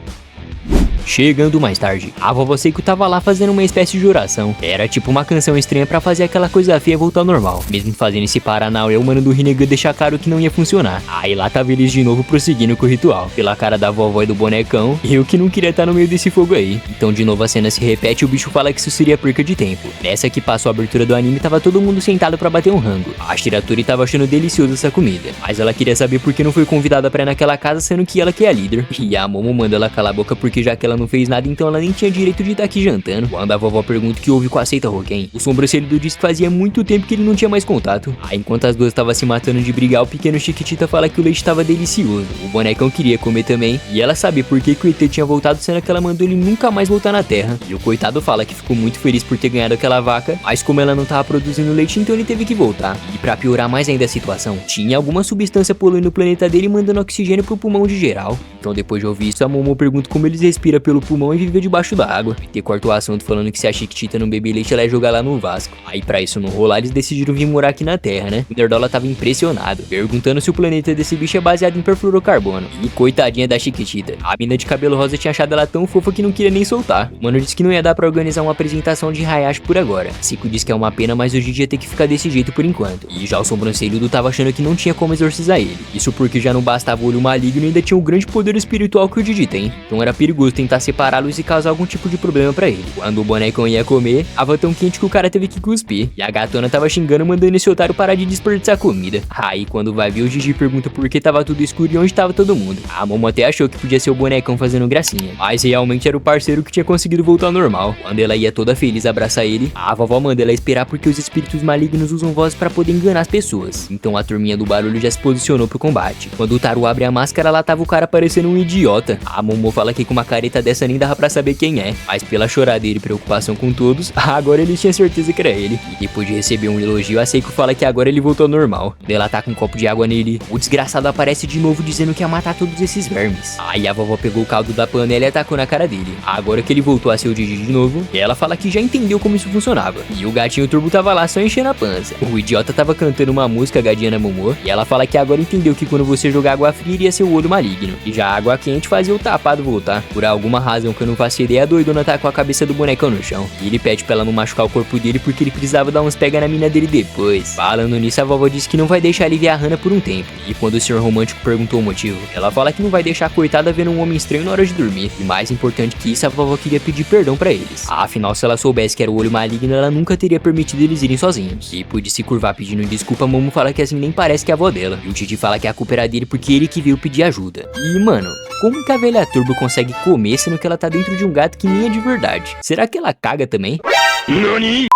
Chegando mais tarde, a vovó Seiko tava lá fazendo uma espécie de oração. Era tipo uma canção estranha pra fazer aquela coisa feia voltar ao normal. Mesmo fazendo esse paranauê, o mano do Rinnegan deixar claro que não ia funcionar. Aí lá tava eles de novo prosseguindo com o ritual. Pela cara da vovó e do bonecão, eu que não queria estar no meio desse fogo aí. Então de novo a cena se repete e o bicho fala que isso seria perca de tempo. Nessa que passou a abertura do anime, tava todo mundo sentado pra bater um rango. A Shiratori tava achando delicioso essa comida, mas ela queria saber por que não foi convidada pra ir naquela casa, sendo que ela que é a líder. E a Momo manda ela calar a boca porque já que ela não fez nada, então ela nem tinha direito de estar aqui jantando. Quando a vovó pergunta o que houve com a Aceita Roken, o sobrancelho diz que fazia muito tempo que ele não tinha mais contato. Enquanto as duas estavam se matando de brigar, o pequeno Chiquitita fala que o leite estava delicioso. O bonecão queria comer também, e ela sabia por que o ET tinha voltado, sendo que ela mandou ele nunca mais voltar na Terra. E o coitado fala que ficou muito feliz por ter ganhado aquela vaca, mas como ela não tava produzindo leite, então ele teve que voltar. E pra piorar mais ainda a situação, tinha alguma substância poluindo o planeta dele, mandando oxigênio pro pulmão de geral. Então depois de ouvir isso, a Momo pergunta como eles respiram pelo pulmão e vivem debaixo da água. E cortou o assunto falando que se a Chiquitita não beber leite, ela ia jogar lá no Vasco. Aí pra isso não rolar, eles decidiram vir morar aqui na Terra, né? O Nerdola tava impressionado, perguntando se o planeta desse bicho é baseado em perfluorocarbono. E coitadinha da Chiquitita, a mina de cabelo rosa tinha achado ela tão fofa que não queria nem soltar. O mano disse que não ia dar pra organizar uma apresentação de Hayashi por agora. Cico disse que é uma pena, mas hoje em dia tem que ficar desse jeito por enquanto. E já o sobrancelhudo tava achando que não tinha como exorcizar ele. Isso porque já não bastava o olho maligno e ainda tinha o grande poder espiritual que o Didi tem. Então era perigoso tentar separá-los e causar algum tipo de problema pra ele. Quando o bonecão ia comer, tava tão quente que o cara teve que cuspir. E a gatona tava xingando, mandando esse otário parar de desperdiçar comida. Aí quando vai ver, o Gigi pergunta por que tava tudo escuro e onde tava todo mundo. A Momo até achou que podia ser o bonecão fazendo gracinha, mas realmente era o parceiro que tinha conseguido voltar ao normal. Quando ela ia toda feliz abraçar ele, a vovó manda ela esperar porque os espíritos malignos usam vozes pra poder enganar as pessoas. Então a turminha do barulho já se posicionou pro combate. Quando o Taru abre a máscara, lá tava o cara parecendo um idiota. A Momo fala que com uma careta dessa nem dava pra saber quem é, mas pela choradeira e preocupação com todos, agora ele tinha certeza que era ele. E depois de receber um elogio, a Seiko fala que agora ele voltou ao normal. Ela tá com um copo de água nele, o desgraçado aparece de novo dizendo que ia matar todos esses vermes. Aí a vovó pegou o caldo da panela e atacou na cara dele. Agora que ele voltou a ser o Didi de novo, ela fala que já entendeu como isso funcionava. E o gatinho Turbo tava lá só enchendo a pança. O idiota tava cantando uma música, Gadiana Momo, e ela fala que agora entendeu que quando você jogar água fria iria ser o olho maligno, e já a água quente fazia o tapado voltar. Por alguma razão que eu não faço ideia, a doidona tá com a cabeça do bonecão no chão. E ele pede pra ela não machucar o corpo dele porque ele precisava dar uns pega na mina dele depois. Falando nisso, a vovó disse que não vai deixar aliviar a Hana por um tempo. E quando o senhor romântico perguntou o motivo, ela fala que não vai deixar a coitada vendo um homem estranho na hora de dormir. E mais importante que isso, a vovó queria pedir perdão pra eles. Afinal, se ela soubesse que era o olho maligno, ela nunca teria permitido eles irem sozinhos. E por se curvar pedindo desculpa, a Momo fala que assim nem parece que é a avó dela. E o Didi fala que a culpa era dele porque ele que veio pedir ajuda. E mano, como que a velha Turbo consegue comer sendo que ela tá dentro de um gato que nem é de verdade? Será que ela caga também? NANI?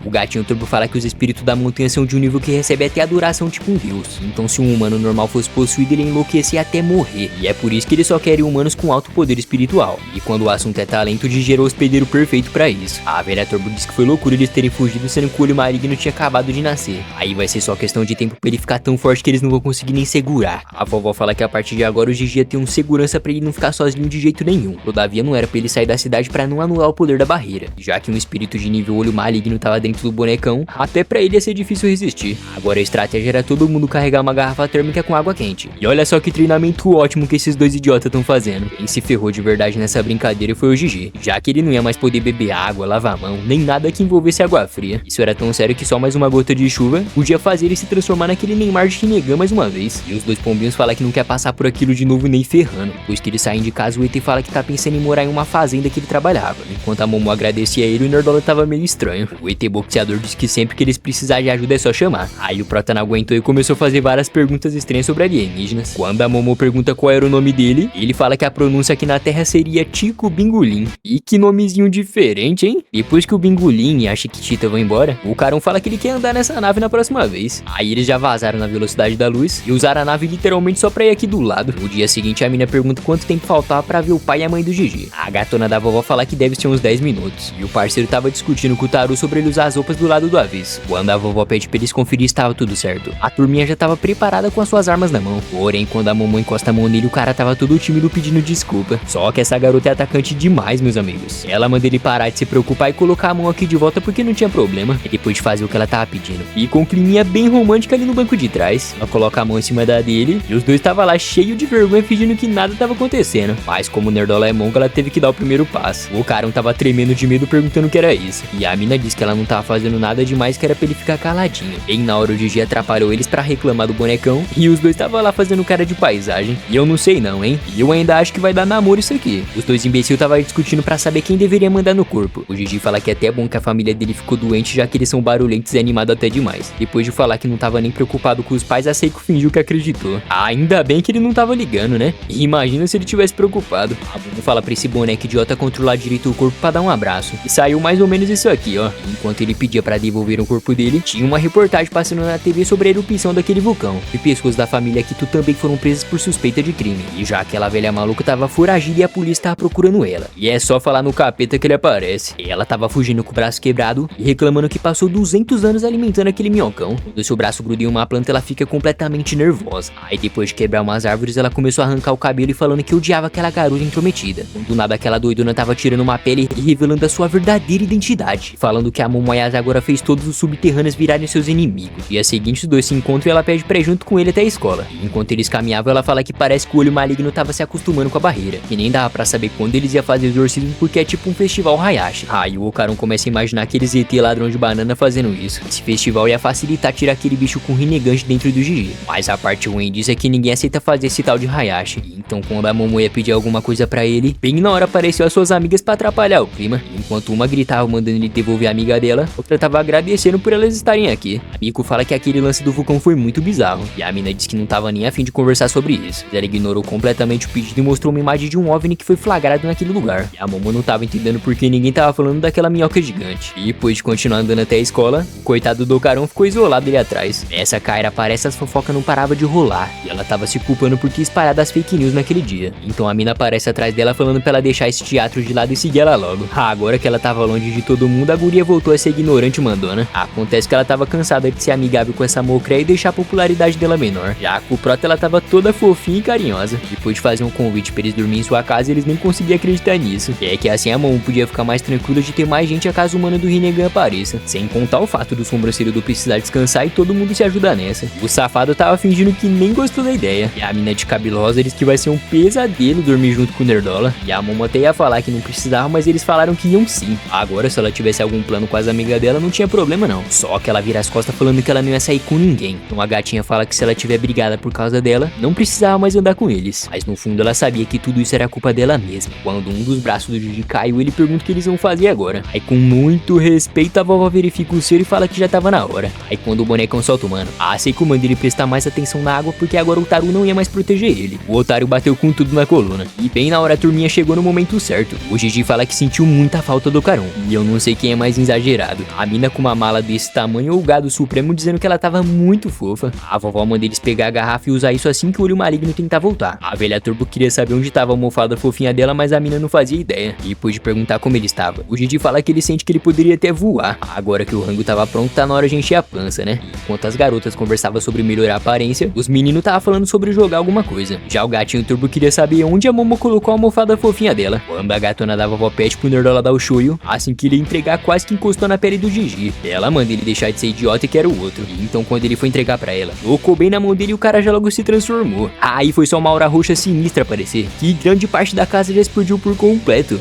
O gatinho Turbo fala que os espíritos da montanha são de um nível que recebe até adoração tipo um deus. Então se um humano normal fosse possuído, ele ia enlouquecer até morrer. E é por isso que eles só querem humanos com alto poder espiritual. E quando o assunto é talento, gerou o hospedeiro perfeito pra isso. A velha Turbo diz que foi loucura eles terem fugido, sendo que o olho maligno tinha acabado de nascer. Aí vai ser só questão de tempo pra ele ficar tão forte que eles não vão conseguir nem segurar. A vovó fala que a partir de agora o Gigi ia ter um segurança pra ele não ficar sozinho de jeito nenhum. Todavia não era pra ele sair da cidade pra não anular o poder da barreira, já que um espírito de nível olho maligno tava dentro dentro do bonecão, até pra ele ia ser difícil resistir. Agora a estratégia era todo mundo carregar uma garrafa térmica com água quente. E olha só que treinamento ótimo que esses dois idiotas estão fazendo. Quem se ferrou de verdade nessa brincadeira foi o Gigi, já que ele não ia mais poder beber água, lavar a mão, nem nada que envolvesse água fria. Isso era tão sério que só mais uma gota de chuva podia fazer ele se transformar naquele Neymar de Rinnegan mais uma vez. E os dois pombinhos falam que não quer passar por aquilo de novo nem ferrando. Depois que eles saem de casa, o ET fala que tá pensando em morar em uma fazenda que ele trabalhava. Enquanto a Momo agradecia ele, o Nerdola tava meio estranho. O ET boxeador disse que sempre que eles precisarem de ajuda é só chamar. Aí o Prota não aguentou e começou a fazer várias perguntas estranhas sobre alienígenas. Quando a Momo pergunta qual era o nome dele, ele fala que a pronúncia aqui na Terra seria Tico Bingolim. E que nomezinho diferente, hein? Depois que o Bingolim e a Chiquitita vão embora, o Carão fala que ele quer andar nessa nave na próxima vez. Aí eles já vazaram na velocidade da luz e usaram a nave literalmente só pra ir aqui do lado. No dia seguinte, a mina pergunta quanto tempo faltava pra ver o pai e a mãe do Gigi. A gatona da vovó fala que deve ser uns 10 minutos. E o parceiro tava discutindo com o Taru sobre ele usar as roupas do lado do avesso. Quando a vovó pede pra eles conferir, estava tudo certo. A turminha já tava preparada com as suas armas na mão. Porém, quando a Momo encosta a mão nele, o cara tava todo tímido pedindo desculpa. Só que essa garota é atacante demais, meus amigos. Ela manda ele parar de se preocupar e colocar a mão aqui de volta porque não tinha problema. E depois de fazer o que ela tava pedindo. E com um climinha bem romântico ali no banco de trás. Ela coloca a mão em cima da dele e os dois tava lá cheio de vergonha fingindo que nada tava acontecendo. Mas como o Nerdola é mongo, ela teve que dar o primeiro passo. O Carão tava tremendo de medo perguntando o que era isso. E a mina disse que ela não tava fazendo nada demais, que era pra ele ficar caladinho. Bem na hora o Gigi atrapalhou eles pra reclamar do bonecão e os dois tava lá fazendo cara de paisagem. E eu não sei não, hein? E eu ainda acho que vai dar namoro isso aqui. Os dois imbecil tava discutindo pra saber quem deveria mandar no corpo. O Gigi fala que é até bom que a família dele ficou doente, já que eles são barulhentos e animados até demais. Depois de falar que não tava nem preocupado com os pais, a Seiko fingiu que acreditou. Ainda bem que ele não tava ligando, né? E imagina se ele tivesse preocupado. A Momo fala pra esse boneco idiota controlar direito o corpo pra dar um abraço. E saiu mais ou menos isso aqui, ó. Enquanto ele pedia pra devolver o corpo dele, tinha uma reportagem passando na TV sobre a erupção daquele vulcão. E pessoas da família Kito também foram presas por suspeita de crime. E já aquela velha maluca tava foragida e a polícia tava procurando ela. E é só falar no capeta que ele aparece. E ela tava fugindo com o braço quebrado e reclamando que passou 200 anos alimentando aquele minhocão. Quando seu braço gruda em uma planta, ela fica completamente nervosa. Aí depois de quebrar umas árvores, ela começou a arrancar o cabelo e falando que odiava aquela garota intrometida. Do nada aquela doidona tava tirando uma pele e revelando a sua verdadeira identidade. Falando que a Momoyasa agora fez todos os subterrâneos virarem seus inimigos. Dia seguinte os dois se encontram e ela pede pra ir junto com ele até a escola. E enquanto eles caminhavam, ela fala que parece que o olho maligno tava se acostumando com a barreira. E nem dava pra saber quando eles iam fazer o exorcismo porque é tipo um festival Hayashi. Aí o Okarun começa a imaginar aqueles ET ladrão de banana fazendo isso. Esse festival ia facilitar tirar aquele bicho com Rinnegan de dentro do Gigi. Mas a parte ruim disso é que ninguém aceita fazer esse tal de Hayashi. Então quando a Momo ia pedir alguma coisa pra ele, bem na hora apareceu as suas amigas pra atrapalhar o clima. Enquanto uma gritava mandando ele devolver a amiga dela, outra tava agradecendo por elas estarem aqui. A Miko fala que aquele lance do vulcão foi muito bizarro. E a mina disse que não tava nem a fim de conversar sobre isso. Ela ignorou completamente o pedido e mostrou uma imagem de um OVNI que foi flagrado naquele lugar. E a Momo não tava entendendo porque ninguém tava falando daquela minhoca gigante. E depois de continuar andando até a escola, o coitado do Okarun ficou isolado ali atrás. Nessa Kaira aparece, as fofocas não paravam de rolar. E ela tava se culpando por ter espalhado as fake news naquele dia. Então a mina aparece atrás dela falando pra ela deixar esse teatro de lado e seguir ela logo. Agora que ela tava longe de todo mundo, a guria voltou a ser ignorante e mandona. Acontece que ela tava cansada de ser amigável com essa mocreia e deixar a popularidade dela menor. Já com o Prota ela tava toda fofinha e carinhosa. Depois de fazer um convite pra eles dormirem em sua casa, eles nem conseguiam acreditar nisso. E é que assim a Momo podia ficar mais tranquila de ter mais gente a casa humana do Rinnegan apareça. Sem contar o fato do sobrancelho do precisar descansar e todo mundo se ajudar nessa. O safado tava fingindo que nem gostou da ideia. E a mina de cabelo rosa disse que vai ser um pesadelo dormir junto com o Nerdola. E a Momo até ia falar que não precisava, mas eles falaram que iam sim. Agora se ela tivesse algum plano com as amigas dela, não tinha problema não. Só que ela vira as costas falando que ela não ia sair com ninguém. Então a gatinha fala que se ela tiver brigada por causa dela, não precisava mais andar com eles. Mas no fundo ela sabia que tudo isso era culpa dela mesma. Quando um dos braços do Gigi caiu, ele pergunta o que eles vão fazer agora. Aí com muito respeito a vovó verifica o selo e fala que já tava na hora. Aí quando o bonecão solta o mano, a Seiko manda ele prestar mais atenção na água porque agora o Taru não ia mais proteger ele. O otário bateu com tudo na coluna. E bem na hora a turminha chegou no momento certo. O Gigi fala que sentiu muita falta do Okarun. E eu não sei quem é mais exagerado. A mina com uma mala desse tamanho ou o gado supremo dizendo que ela tava muito fofa. A vovó manda eles pegar a garrafa e usar isso assim que o olho maligno tentar voltar. A velha turbo queria saber onde tava a almofada fofinha dela, mas a mina não fazia ideia. E depois de perguntar como ele estava, o Gigi fala que ele sente que ele poderia até voar. Agora que o rango tava pronto, tá na hora de encher a pança, né? Enquanto as garotas conversavam sobre melhorar a aparência, os meninos tava falando sobre jogar alguma coisa. Já o gatinho turbo queria saber onde a Momo colocou a almofada fofinha dela. Quando a gatona da vovó pede pro Nerdola dar o shoyu, assim que ele ia entregar, quase que encostou na pele do Gigi. Ela manda ele deixar de ser idiota e quer o outro. E então quando ele foi entregar pra ela, tocou bem na mão dele e o cara já logo se transformou. Aí foi só uma aura roxa sinistra aparecer, que grande parte da casa já explodiu por completo.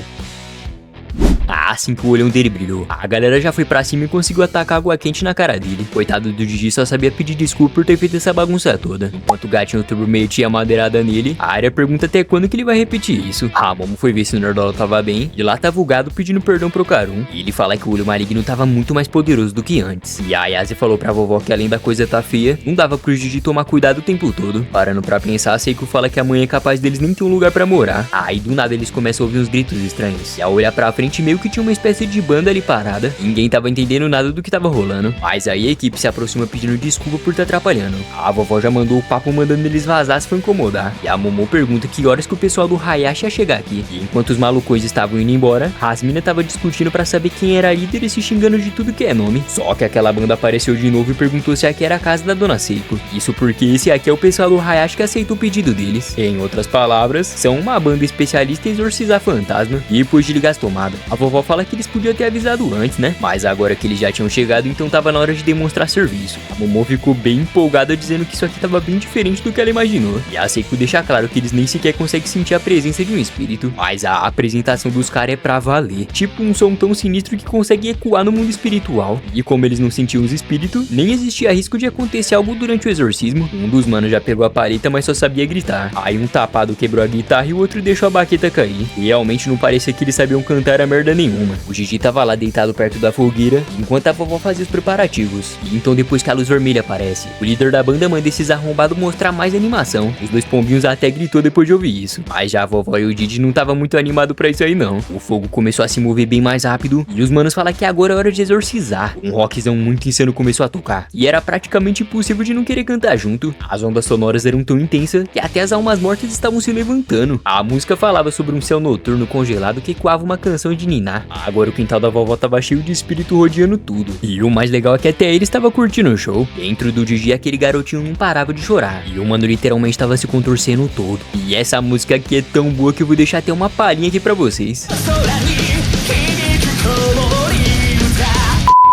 Assim que o olhão dele brilhou, a galera já foi pra cima e conseguiu atacar água quente na cara dele. Coitado do Gigi só sabia pedir desculpa por ter feito essa bagunça toda. Enquanto o gatinho turbo metia a madeirada nele, a Arya pergunta até quando que ele vai repetir isso. A Momo foi ver se o Nerdola tava bem, e lá tava o gado pedindo perdão pro Karun. E ele fala que o olho maligno tava muito mais poderoso do que antes. E a Yase falou pra vovó que além da coisa tá feia, não dava pro Gigi tomar cuidado o tempo todo. Parando pra pensar, Seiko fala que amanhã é capaz deles nem ter um lugar pra morar. Aí do nada eles começam a ouvir uns gritos estranhos. E ao olhar pra frente meio que tinha uma espécie de banda ali parada. Ninguém tava entendendo nada do que tava rolando. Mas aí a equipe se aproxima pedindo desculpa por tá atrapalhando. A vovó já mandou o papo mandando eles vazar se for incomodar. E a Momo pergunta que horas que o pessoal do Hayashi ia chegar aqui. E enquanto os malucões estavam indo embora, Rasmina tava discutindo pra saber quem era a líder e se xingando de tudo que é nome. Só que aquela banda apareceu de novo e perguntou se aqui era a casa da Dona Seiko. Isso porque esse aqui é o pessoal do Hayashi que aceitou o pedido deles. Em outras palavras, são uma banda especialista em exorcizar fantasma e depois de ligar as tomadas. A vovó fala que eles podiam ter avisado antes, né? Mas agora que eles já tinham chegado, então tava na hora de demonstrar serviço. A Momo ficou bem empolgada dizendo que isso aqui tava bem diferente do que ela imaginou. E a Seiko deixa claro que eles nem sequer conseguem sentir a presença de um espírito, mas a apresentação dos caras é pra valer. Tipo um som tão sinistro que consegue ecoar no mundo espiritual. E como eles não sentiam os espíritos, nem existia risco de acontecer algo durante o exorcismo. Um dos manos já pegou a palheta, mas só sabia gritar. Aí um tapado quebrou a guitarra e o outro deixou a baqueta cair. Realmente não parecia que eles sabiam cantar a merda nenhuma. O Gigi tava lá deitado perto da fogueira, enquanto a vovó fazia os preparativos. E então depois que a luz vermelha aparece, o líder da banda manda esses arrombados mostrar mais animação. Os dois pombinhos até gritou depois de ouvir isso. Mas já a vovó e o Didi não tava muito animado pra isso aí não. O fogo começou a se mover bem mais rápido, e os manos falam que agora é hora de exorcizar. Um rockzão muito insano começou a tocar, e era praticamente impossível de não querer cantar junto. As ondas sonoras eram tão intensas que até as almas mortas estavam se levantando. A música falava sobre um céu noturno congelado que ecoava uma canção de niná. Agora o quintal da vovó tava cheio de espírito rodeando tudo. E o mais legal é que até ele estava curtindo o show. Dentro do Gigi aquele garotinho não parava de chorar, e o mano literalmente estava se contorcendo todo. E essa música aqui é tão boa que eu vou deixar até uma palhinha aqui pra vocês.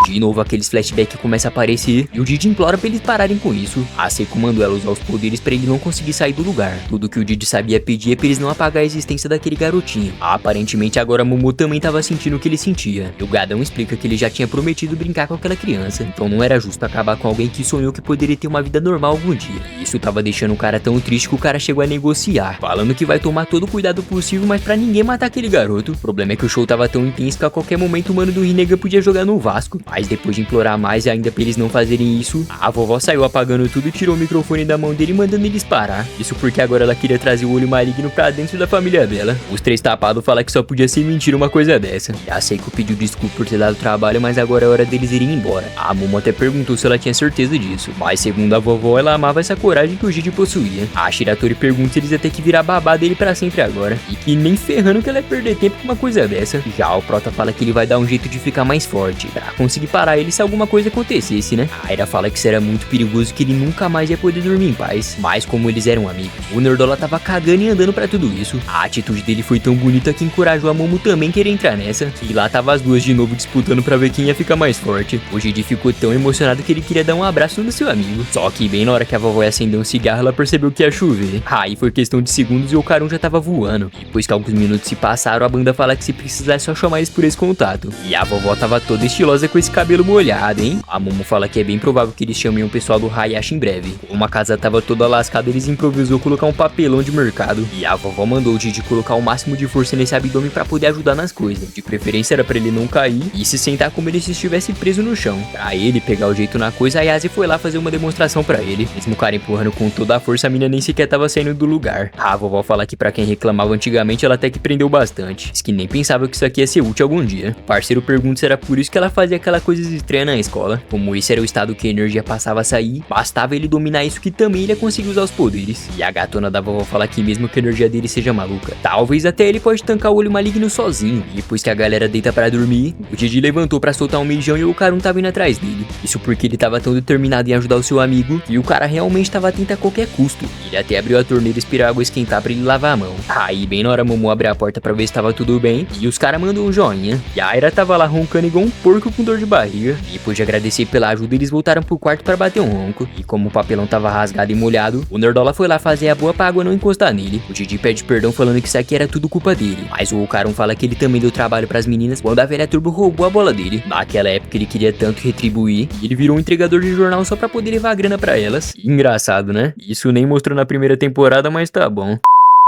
De novo aqueles flashbacks começam a aparecer e o Didi implora pra eles pararem com isso. A Seiko mandou ela usar os poderes pra ele não conseguir sair do lugar. Tudo que o Didi sabia pedir é pra eles não apagar a existência daquele garotinho. Aparentemente agora a Momo também tava sentindo o que ele sentia. E o Gadão explica que ele já tinha prometido brincar com aquela criança, então não era justo acabar com alguém que sonhou que poderia ter uma vida normal algum dia. Isso tava deixando o cara tão triste que o cara chegou a negociar, falando que vai tomar todo o cuidado possível, mas pra ninguém matar aquele garoto. O problema é que o show tava tão intenso que a qualquer momento o mano do Rinnegan podia jogar no Vasco. Mas depois de implorar mais e ainda pra eles não fazerem isso, a vovó saiu apagando tudo e tirou o microfone da mão dele mandando eles parar. Isso porque agora ela queria trazer o olho maligno pra dentro da família dela. Os três tapados falam que só podia ser mentira uma coisa dessa. E a Seiko pediu desculpa por ter dado trabalho, mas agora é hora deles irem embora. A Momo até perguntou se ela tinha certeza disso, mas segundo a vovó, ela amava essa coragem que o Gigi possuía. A Shiratori pergunta se eles iam ter que virar babá dele pra sempre agora, e que nem ferrando que ela ia perder tempo com uma coisa dessa. Já o Prota fala que ele vai dar um jeito de ficar mais forte, pra conseguir parar ele se alguma coisa acontecesse, né? A Aira fala que isso era muito perigoso, que ele nunca mais ia poder dormir em paz. Mas como eles eram amigos, o Nerdola tava cagando e andando pra tudo isso. A atitude dele foi tão bonita que encorajou a Momo também querer entrar nessa. E lá tava as duas de novo disputando pra ver quem ia ficar mais forte. O Gigi ficou tão emocionado que ele queria dar um abraço no seu amigo. Só que bem na hora que a vovó ia acender um cigarro, ela percebeu que ia chover. Aí foi questão de segundos e o Karun já tava voando. Depois que alguns minutos se passaram, a banda fala que se precisasse só chamar eles por esse contato. E a vovó tava toda estilosa com esse cabelo molhado, hein? A Momo fala que é bem provável que eles chamem o pessoal do Hayashi em breve. Como a casa tava toda lascada, eles improvisou colocar um papelão de mercado. E a vovó mandou o Didi colocar o máximo de força nesse abdômen pra poder ajudar nas coisas. De preferência era pra ele não cair e se sentar como ele se estivesse preso no chão. Pra ele pegar o jeito na coisa, a Yase foi lá fazer uma demonstração pra ele. Mesmo o cara empurrando com toda a força, a mina nem sequer tava saindo do lugar. A vovó fala que pra quem reclamava antigamente, ela até que prendeu bastante. Diz que nem pensava que isso aqui ia ser útil algum dia. O parceiro pergunta se era por isso que ela fazia aquela coisa estranha na escola. Como esse era o estado que a energia passava a sair, bastava ele dominar isso que também ele ia conseguir usar os poderes. E a gatona da vovó fala que mesmo que a energia dele seja maluca, talvez até ele pode tancar o olho maligno sozinho. E depois que a galera deita pra dormir, o Didi levantou pra soltar um mijão e o Karun tava indo atrás dele. Isso porque ele tava tão determinado em ajudar o seu amigo que o cara realmente tava atento a qualquer custo. Ele até abriu a torneira e esperou a água esquentar pra ele lavar a mão. Aí bem na hora a Momo abre a porta pra ver se tava tudo bem e os caras mandam um joinha. E a Aira tava lá roncando igual um porco com dor de barriga. barriga. Depois de agradecer pela ajuda, eles voltaram pro quarto pra bater um ronco. E como o papelão tava rasgado e molhado, o Nerdola foi lá fazer a boa pra água não encostar nele. O Didi pede perdão falando que isso aqui era tudo culpa dele. Mas o Ocarum fala que ele também deu trabalho pras meninas quando a velha Turbo roubou a bola dele. Naquela época ele queria tanto retribuir e ele virou um entregador de jornal só pra poder levar a grana pra elas. Engraçado, né? Isso nem mostrou na primeira temporada, mas tá bom.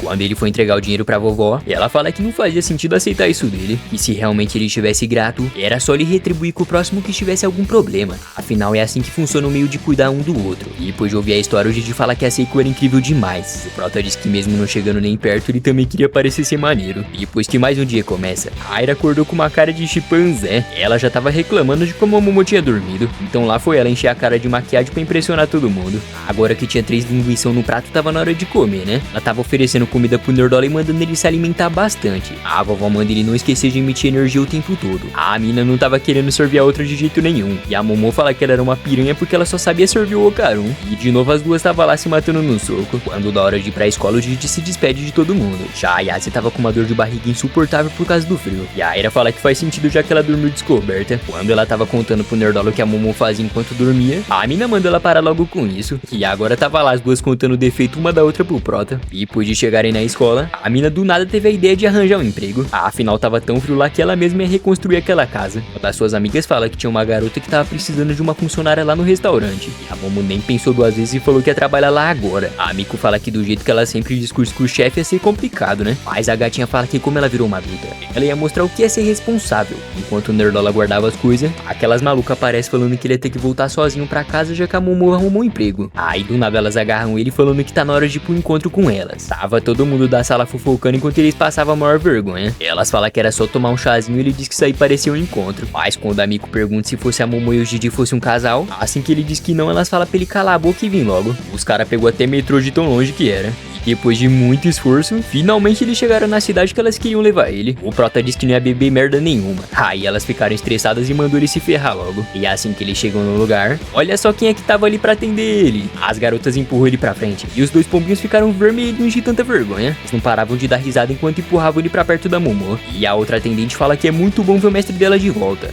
Quando ele foi entregar o dinheiro pra vovó, ela fala que não fazia sentido aceitar isso dele. E se realmente ele estivesse grato, era só ele retribuir com o próximo que tivesse algum problema. Afinal, é assim que funciona o meio de cuidar um do outro. E depois de ouvir a história, o Didi fala que a Seiko era incrível demais. O Prota diz que mesmo não chegando nem perto, ele também queria parecer ser maneiro. E depois que mais um dia começa, a Aira acordou com uma cara de chimpanzé. Ela já tava reclamando de como a Momo tinha dormido. Então lá foi ela encher a cara de maquiagem pra impressionar todo mundo. Agora que tinha 3 linguição no prato, tava na hora de comer, né? Ela tava oferecendo comida pro Nerdola e mandando ele se alimentar bastante. A vovó manda ele não esquecer de emitir energia o tempo todo. A mina não tava querendo servir a outra de jeito nenhum. E a Momo fala que ela era uma piranha porque ela só sabia servir o Ocarum. E de novo as duas tava lá se matando no soco. Quando da hora de ir pra escola, o Didi se despede de todo mundo. Já a Yase tava com uma dor de barriga insuportável por causa do frio. E a Aira fala que faz sentido já que ela dormiu descoberta. Quando ela tava contando pro Nerdola o que a Momo fazia enquanto dormia, a mina manda ela parar logo com isso. E agora tava lá as duas contando o defeito uma da outra pro Prota. E depois de chegarem na escola, a mina do nada teve a ideia de arranjar um emprego. Afinal tava tão frio lá que ela mesma ia reconstruir aquela casa. Uma das suas amigas fala que tinha uma garota que tava precisando de uma funcionária lá no restaurante. E a Momo nem pensou 2 vezes e falou que ia trabalhar lá agora. A Miko fala que do jeito que ela sempre discursa com o chefe ia ser complicado, né? Mas a gatinha fala que como ela virou uma adulta, ela ia mostrar o que é ser responsável. Enquanto o Nerdola guardava as coisas, aquelas malucas aparecem falando que ele ia ter que voltar sozinho pra casa já que a Momo arrumou um emprego. Aí do nada elas agarram ele falando que tá na hora de ir pro encontro com elas. Tava todo mundo da sala fofocando enquanto eles passavam a maior vergonha. Elas falam que era só tomar um chazinho e ele diz que isso aí parecia um encontro. Mas quando a Miko pergunta se fosse a Momo e o Didi fosse um casal, assim que ele diz que não, elas falam pra ele calar a boca e vir logo. Os caras pegou até metrô de tão longe que era. E depois de muito esforço, finalmente eles chegaram na cidade que elas queriam levar ele. O Prota disse que não ia beber merda nenhuma. Aí elas ficaram estressadas e mandou ele se ferrar logo. E assim que eles chegam no lugar, olha só quem é que tava ali pra atender ele. As garotas empurram ele pra frente e os 2 pombinhos ficaram vermelhinhos de tanta vergonha. Eles não paravam de dar risada enquanto empurravam ele pra perto da Momo. E a outra atendente fala que é muito bom ver o mestre dela de volta.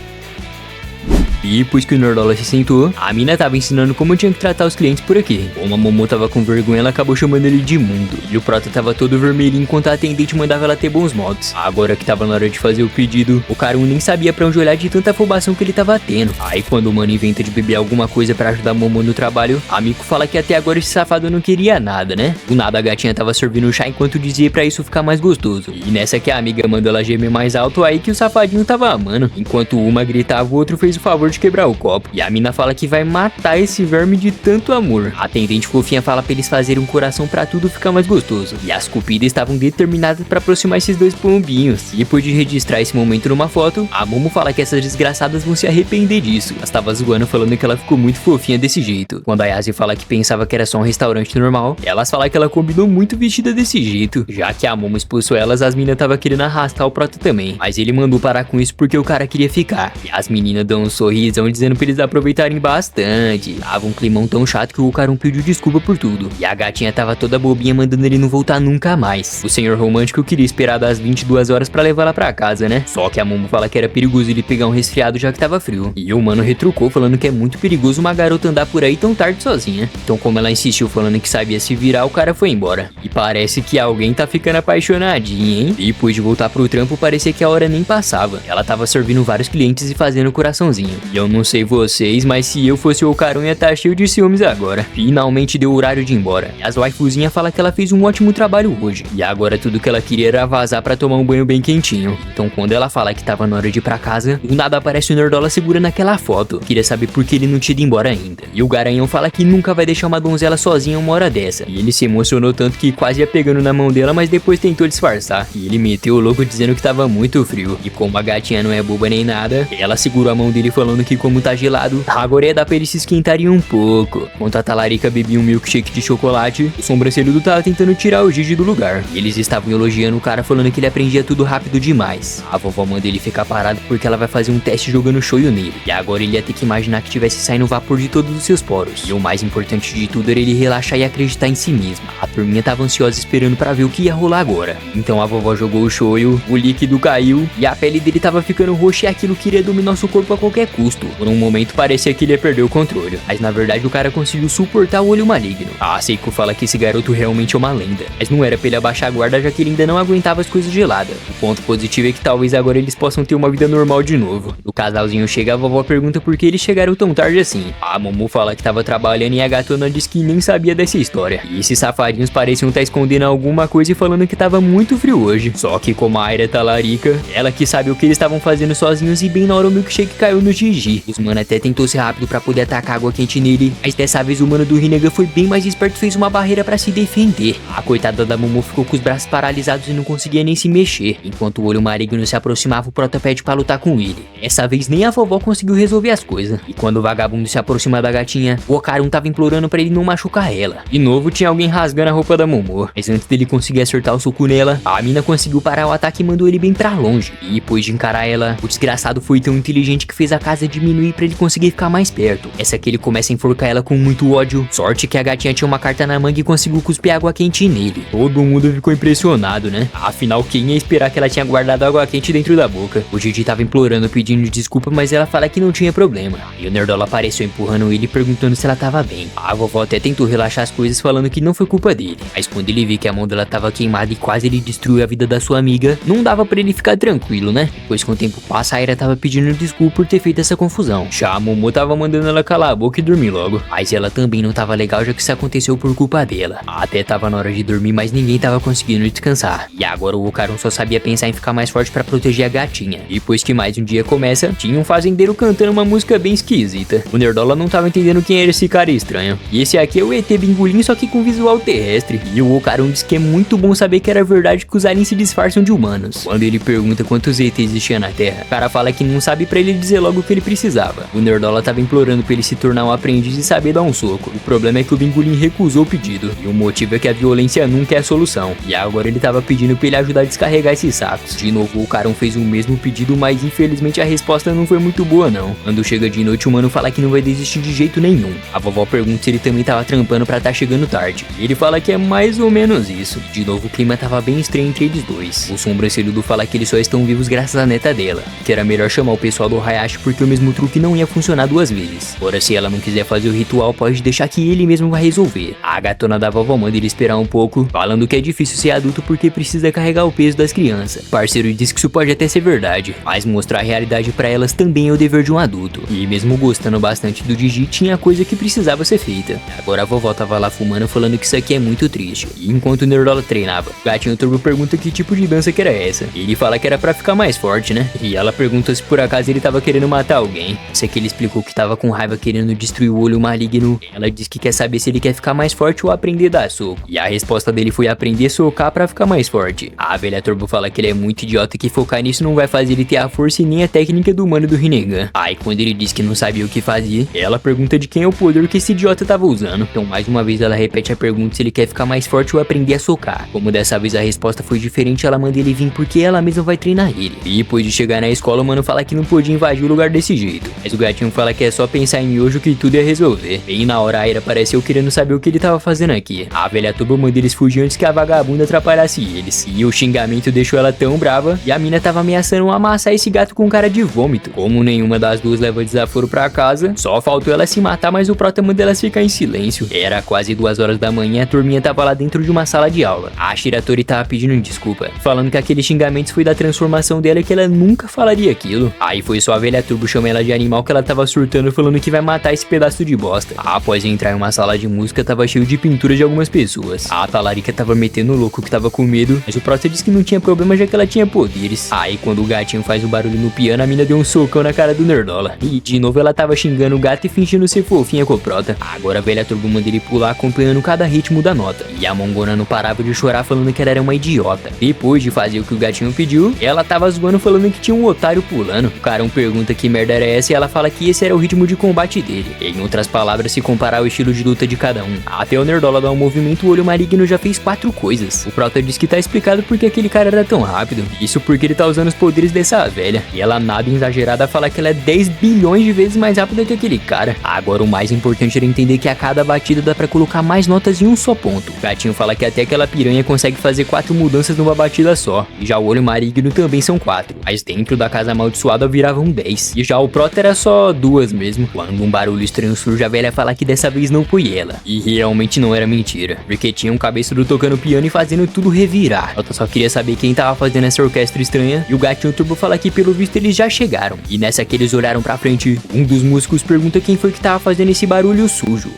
E depois que o Nerdola se sentou, a mina tava ensinando como tinha que tratar os clientes por aqui. Como a Momo tava com vergonha, ela acabou chamando ele de imundo. E o Prota tava todo vermelhinho enquanto a atendente mandava ela ter bons modos. Agora que tava na hora de fazer o pedido, o Ocarum nem sabia pra onde olhar de tanta afobação que ele tava tendo. Aí quando o mano inventa de beber alguma coisa pra ajudar a Momo no trabalho, a Miko fala que até agora esse safado não queria nada, né? Do nada a gatinha tava servindo chá enquanto dizia pra isso ficar mais gostoso. E nessa que a amiga mandou ela gemer mais alto, aí que o safadinho tava amando. Enquanto uma gritava, o outro fez o favor de quebrar o copo. E a mina fala que vai matar esse verme de tanto amor. A atendente fofinha fala pra eles fazerem um coração pra tudo ficar mais gostoso. E as cupidas estavam determinadas pra aproximar esses 2 pombinhos. E depois de registrar esse momento numa foto, a Momo fala que essas desgraçadas vão se arrepender disso. Elas tava zoando falando que ela ficou muito fofinha desse jeito. Quando a Yase fala que pensava que era só um restaurante normal, elas falam que ela combinou muito vestida desse jeito. Já que a Momo expulsou elas, as meninas tava querendo arrastar o Prota também. Mas ele mandou parar com isso porque o cara queria ficar. E as meninas dão um sorrisão dizendo pra eles aproveitarem bastante. Tava um climão tão chato que o Ocarum pediu desculpa por tudo. E a gatinha tava toda bobinha mandando ele não voltar nunca mais. O senhor romântico queria esperar das 22 horas pra levar ela pra casa, né? Só que a Momo fala que era perigoso ele pegar um resfriado já que tava frio. E o mano retrucou falando que é muito perigoso uma garota andar por aí tão tarde sozinha. Então como ela insistiu falando que sabia se virar, o cara foi embora. E parece que alguém tá ficando apaixonadinha, hein? E depois de voltar pro trampo, parecia que a hora nem passava. Ela tava servindo vários clientes e fazendo coraçãozinho. E eu não sei vocês, mas se eu fosse o Ocarum ia tá cheio de ciúmes agora. Finalmente deu o horário de ir embora. E as waifuzinhas falam que ela fez um ótimo trabalho hoje. E agora tudo que ela queria era vazar pra tomar um banho bem quentinho. Então quando ela fala que tava na hora de ir pra casa, do nada aparece o Nerdola segurando aquela foto. Queria saber por que ele não tinha ido embora ainda. E o Garanhão fala que nunca vai deixar uma donzela sozinha uma hora dessa. E ele se emocionou tanto que quase ia pegando na mão dela, mas depois tentou disfarçar. E ele meteu o louco dizendo que tava muito frio. E como a gatinha não é boba nem nada, ela segurou a mão dele falando que como tá gelado, agora ia dar pra eles se esquentarem um pouco. Enquanto a talarica bebia um milkshake de chocolate, o sobrancelhudo tava tentando tirar o Gigi do lugar. E eles estavam elogiando o cara falando que ele aprendia tudo rápido demais. A vovó manda ele ficar parado porque ela vai fazer um teste jogando shoyu nele. E agora ele ia ter que imaginar que tivesse saindo vapor de todos os seus poros. E o mais importante de tudo era ele relaxar e acreditar em si mesmo. A turminha tava ansiosa esperando pra ver o que ia rolar agora. Então a vovó jogou o shoyu, o líquido caiu e a pele dele tava ficando roxa e aquilo queria dominar seu corpo a qualquer custo. susto. Por um momento parecia que ele ia perder o controle, mas na verdade o cara conseguiu suportar o olho maligno. A Seiko fala que esse garoto realmente é uma lenda, mas não era pra ele abaixar a guarda já que ele ainda não aguentava as coisas geladas. O ponto positivo é que talvez agora eles possam ter uma vida normal de novo. O casalzinho chega, a vovó pergunta por que eles chegaram tão tarde assim. A Momo fala que tava trabalhando e a gatona diz que nem sabia dessa história. E esses safadinhos pareciam estar escondendo alguma coisa e falando que tava muito frio hoje. Só que como a Aira é talarica, ela que sabe o que eles estavam fazendo sozinhos e bem na hora o milkshake caiu no Gigi. Os mano até tentou ser rápido pra poder atacar água quente nele, mas dessa vez o mano do Rinnegan foi bem mais esperto e fez uma barreira pra se defender. A coitada da Momo ficou com os braços paralisados e não conseguia nem se mexer. Enquanto o olho maligno se aproximava, o Prota pede pra lutar com ele. Dessa vez nem a vovó conseguiu resolver as coisas. E quando o vagabundo se aproxima da gatinha, o Okarun tava implorando pra ele não machucar ela. De novo tinha alguém rasgando a roupa da Momo, mas antes dele conseguir acertar o soco nela, a mina conseguiu parar o ataque e mandou ele bem pra longe. E depois de encarar ela, o desgraçado foi tão inteligente que fez a casa diminuir pra ele conseguir ficar mais perto. Essa aqui ele começa a enforcar ela com muito ódio. Sorte que a gatinha tinha uma carta na manga e conseguiu cuspir água quente nele. Todo mundo ficou impressionado, né? Afinal, quem ia esperar que ela tinha guardado água quente dentro da boca? O Gigi tava implorando, pedindo desculpa, mas ela fala que não tinha problema. E o Nerdola apareceu empurrando ele, perguntando se ela tava bem. A vovó até tentou relaxar as coisas, falando que não foi culpa dele. Mas quando ele viu que a mão dela tava queimada e quase ele destruiu a vida da sua amiga, não dava pra ele ficar tranquilo, né? Depois com o tempo passa, a Aira tava pedindo desculpa por ter feito essa confusão. Já a Momo tava mandando ela calar a boca e dormir logo. Mas ela também não tava legal, já que isso aconteceu por culpa dela. Até tava na hora de dormir, mas ninguém tava conseguindo descansar. E agora o Okarun só sabia pensar em ficar mais forte pra proteger a gatinha. Depois que mais um dia começa, tinha um fazendeiro cantando uma música bem esquisita. O Nerdola não tava entendendo quem era esse cara estranho. E esse aqui é o ET Bingolim, só que com visual terrestre. E o Okarun diz que é muito bom saber que era verdade que os aliens se disfarçam de humanos. Quando ele pergunta quantos ETs existiam na Terra, o cara fala que não sabe pra ele dizer logo o que ele precisava. O Nerdola tava implorando pra ele se tornar um aprendiz e saber dar um soco. O problema é que o Bingolim recusou o pedido. E o motivo é que a violência nunca é a solução. E agora ele tava pedindo pra ele ajudar a descarregar esses sacos. De novo o Okarun fez o mesmo pedido, mas infelizmente a resposta não foi muito boa não. Quando chega de noite o mano fala que não vai desistir de jeito nenhum. A vovó pergunta se ele também tava trampando pra tá chegando tarde. E ele fala que é mais ou menos isso. De novo o clima tava bem estranho entre eles dois. O sobrancelhudo fala que eles só estão vivos graças à neta dela, que era melhor chamar o pessoal do Hayashi porque o mesmo truque não ia funcionar duas vezes. Ora, se ela não quiser fazer o ritual, pode deixar que ele mesmo vai resolver. A gatona da vovó manda ele esperar um pouco, falando que é difícil ser adulto porque precisa carregar o peso das crianças. O parceiro diz que isso pode até ser verdade, mas mostrar a realidade pra elas também é o dever de um adulto. E mesmo gostando bastante do Gigi, tinha coisa que precisava ser feita. Agora a vovó tava lá fumando, falando que isso aqui é muito triste. E enquanto o Nerdola treinava, o gatinho Turbo pergunta que tipo de dança que era essa. Ele fala que era pra ficar mais forte, né? E ela pergunta se por acaso ele tava querendo matar alguém. Isso aqui ele explicou que tava com raiva querendo destruir o olho maligno. Ela diz que quer saber se ele quer ficar mais forte ou aprender a dar soco. E a resposta dele foi aprender a socar pra ficar mais forte. A velha Turbo fala que ele é muito idiota e que focar nisso não vai fazer ele ter a força e nem a técnica do humano do Rinnegan. Aí quando ele diz que não sabia o que fazia, ela pergunta de quem é o poder que esse idiota tava usando. Então mais uma vez ela repete a pergunta se ele quer ficar mais forte ou aprender a socar. Como dessa vez a resposta foi diferente, ela manda ele vir porque ela mesma vai treinar ele. E depois de chegar na escola, o mano fala que não podia invadir o lugar desse jeito. Mas o gatinho fala que é só pensar em miojo que tudo ia resolver. Bem na hora a Aira apareceu querendo saber o que ele tava fazendo aqui. A velha Turbo manda eles fugir antes que a vagabunda atrapalhasse eles. E o xingamento deixou ela tão brava e a mina tava ameaçando amassar esse gato com cara de vômito. Como nenhuma das duas leva desaforo pra casa, só faltou ela se matar, mas o prota manda elas ficar em silêncio. Era quase 2 horas da manhã, a turminha tava lá dentro de uma sala de aula. A Shiratori tava pedindo desculpa, falando que aqueles xingamentos foi da transformação dela e que ela nunca falaria aquilo. Aí foi só a velha Turbo chamar ela de animal que ela tava surtando, falando que vai matar esse pedaço de bosta. Após entrar em uma sala de música, tava cheio de pinturas de algumas pessoas. A talarica tava metendo o louco que tava com medo, mas o prota disse que não tinha problema já que ela tinha poderes. Aí quando o gatinho faz o barulho no piano, a mina deu um socão na cara do Nerdola. E de novo ela tava xingando o gato e fingindo ser fofinha com o prota. Agora a velha Turbo manda ele pular acompanhando cada ritmo da nota. E a mongona não parava de chorar falando que ela era uma idiota. Depois de fazer o que o gatinho pediu, ela tava zoando falando que tinha um otário pulando. O Carão pergunta que merda era essa e ela fala que esse era o ritmo de combate dele. Em outras palavras, se comparar o estilo de luta de cada um. Até o Nerdola dar um movimento, o olho maligno já fez 4 coisas. O prota diz que tá explicado porque aquele cara era tão rápido. Isso porque ele tá usando os poderes dessa velha. E ela nada exagerada fala que ela é 10 bilhões de vezes mais rápida que aquele cara. Agora o mais importante era entender que a cada batida dá pra colocar mais notas em um só ponto. O gatinho fala que até aquela piranha consegue fazer 4 mudanças numa batida só. E já o olho maligno também são 4. Mas dentro da casa amaldiçoada viravam 10. E já Já o Prota era só duas mesmo. Quando um barulho estranho surge, a velha fala que dessa vez não foi ela. E realmente não era mentira, porque tinha um cabeçudo tocando piano e fazendo tudo revirar. Ela só queria saber quem tava fazendo essa orquestra estranha, e o gatinho Turbo fala que pelo visto eles já chegaram. E nessa que eles olharam pra frente, um dos músicos pergunta quem foi que tava fazendo esse barulho sujo.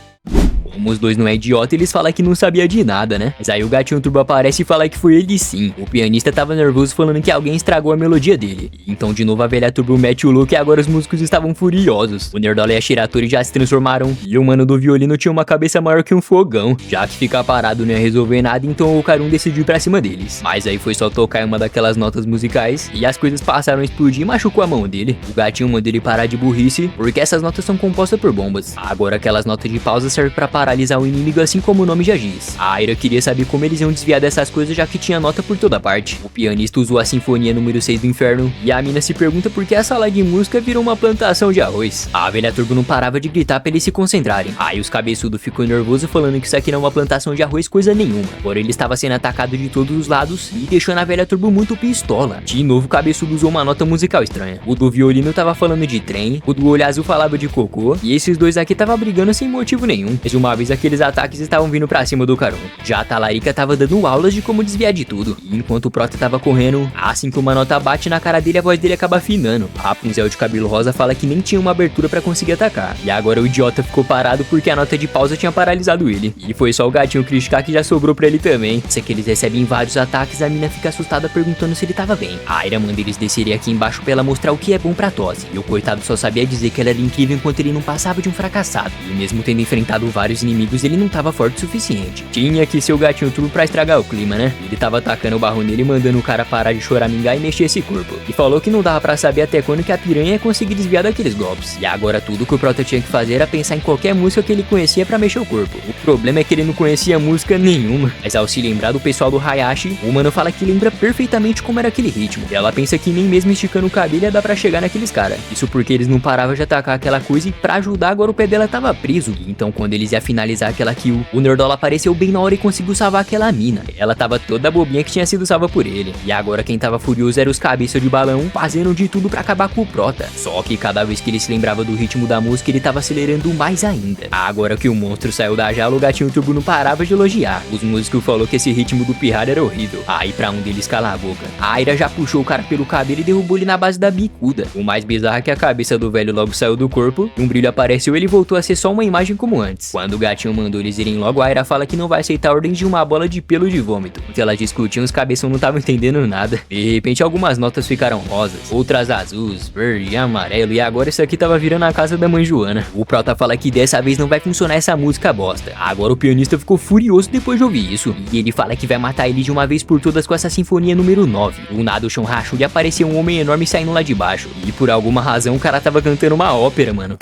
Como os dois não é idiota, eles falam que não sabia de nada, né? Mas aí o gatinho Turbo aparece e fala que foi ele sim. O pianista tava nervoso falando que alguém estragou a melodia dele. Então de novo a velha Turbo mete o louco e agora os músicos estavam furiosos. O Nerdola e a Shiratori já se transformaram e o mano do violino tinha uma cabeça maior que um fogão. Já que ficar parado não ia resolver nada, então o Karun decidiu ir pra cima deles. Mas aí foi só tocar uma daquelas notas musicais e as coisas passaram a explodir e machucou a mão dele. O gatinho mandou ele parar de burrice, porque essas notas são compostas por bombas. Agora aquelas notas de pausa servem pra paralisar o inimigo, assim como o nome já diz. A Aira queria saber como eles iam desviar dessas coisas, já que tinha nota por toda parte. O pianista usou a sinfonia número 6 do inferno, e a mina se pergunta por que a sala de música virou uma plantação de arroz. A velha Turbo não parava de gritar pra eles se concentrarem. Aí os cabeçudos ficou nervoso falando que isso aqui não é uma plantação de arroz coisa nenhuma. Porém ele estava sendo atacado de todos os lados e deixando a velha Turbo muito pistola. De novo o cabeçudo usou uma nota musical estranha. O do violino tava falando de trem, o do olho azul falava de cocô, e esses dois aqui tava brigando sem motivo nenhum. Mas uma vez aqueles ataques estavam vindo pra cima do Karun. Já a Talarica tava dando aulas de como desviar de tudo. E enquanto o Prota tava correndo, assim que uma nota bate na cara dele, a voz dele acaba afinando. A Rapunzel de cabelo rosa fala que nem tinha uma abertura pra conseguir atacar. E agora o idiota ficou parado porque a nota de pausa tinha paralisado ele. E foi só o gatinho criticar que já sobrou pra ele também. Se é que eles recebem vários ataques, a mina fica assustada perguntando se ele tava bem. A Aira manda eles descerem aqui embaixo pra ela mostrar o que é bom pra tosse. E o coitado só sabia dizer que ela era incrível enquanto ele não passava de um fracassado. E mesmo tendo enfrentado vários inimigos, ele não tava forte o suficiente. Tinha que ser o gatinho Turbo pra estragar o clima, né? Ele tava atacando o barro nele, mandando o cara parar de choramingar e mexer esse corpo. E falou que não dava pra saber até quando que a piranha ia conseguir desviar daqueles golpes. E agora tudo que o Prota tinha que fazer era pensar em qualquer música que ele conhecia pra mexer o corpo. O problema é que ele não conhecia música nenhuma. Mas ao se lembrar do pessoal do Hayashi, o mano fala que lembra perfeitamente como era aquele ritmo. E ela pensa que nem mesmo esticando o cabelo ia dar pra chegar naqueles caras. Isso porque eles não paravam de atacar aquela coisa e pra ajudar agora o pé dela tava preso. E então quando eles iam finalizar aquela kill, o Nerdola apareceu bem na hora e conseguiu salvar aquela mina. Ela tava toda bobinha que tinha sido salva por ele. E agora quem tava furioso era os cabeças de balão, fazendo de tudo pra acabar com o Prota. Só que cada vez que ele se lembrava do ritmo da música, ele tava acelerando mais ainda. Agora que o monstro saiu da jaula, o gatinho Turbo não parava de elogiar. Os músicos falou que esse ritmo do pirralho era horrível. Aí pra um deles calar a boca, a Aira já puxou o cara pelo cabelo e derrubou ele na base da bicuda. O mais bizarro é que a cabeça do velho logo saiu do corpo, um brilho apareceu e ele voltou a ser só uma imagem como antes. Quando o gatinho mandou eles irem logo, a Aira fala que não vai aceitar a ordem de uma bola de pelo de vômito. Porque elas discutiam, os cabeças não estavam entendendo nada. De repente algumas notas ficaram rosas, outras azuis, verde, amarelo, e agora isso aqui tava virando a casa da mãe Joana. O Prota fala que dessa vez não vai funcionar essa música bosta. Agora o pianista ficou furioso depois de ouvir isso, e ele fala que vai matar ele de uma vez por todas com essa sinfonia número 9. Do nada o chão rachou e apareceu um homem enorme saindo lá de baixo. E por alguma razão o cara tava cantando uma ópera, mano.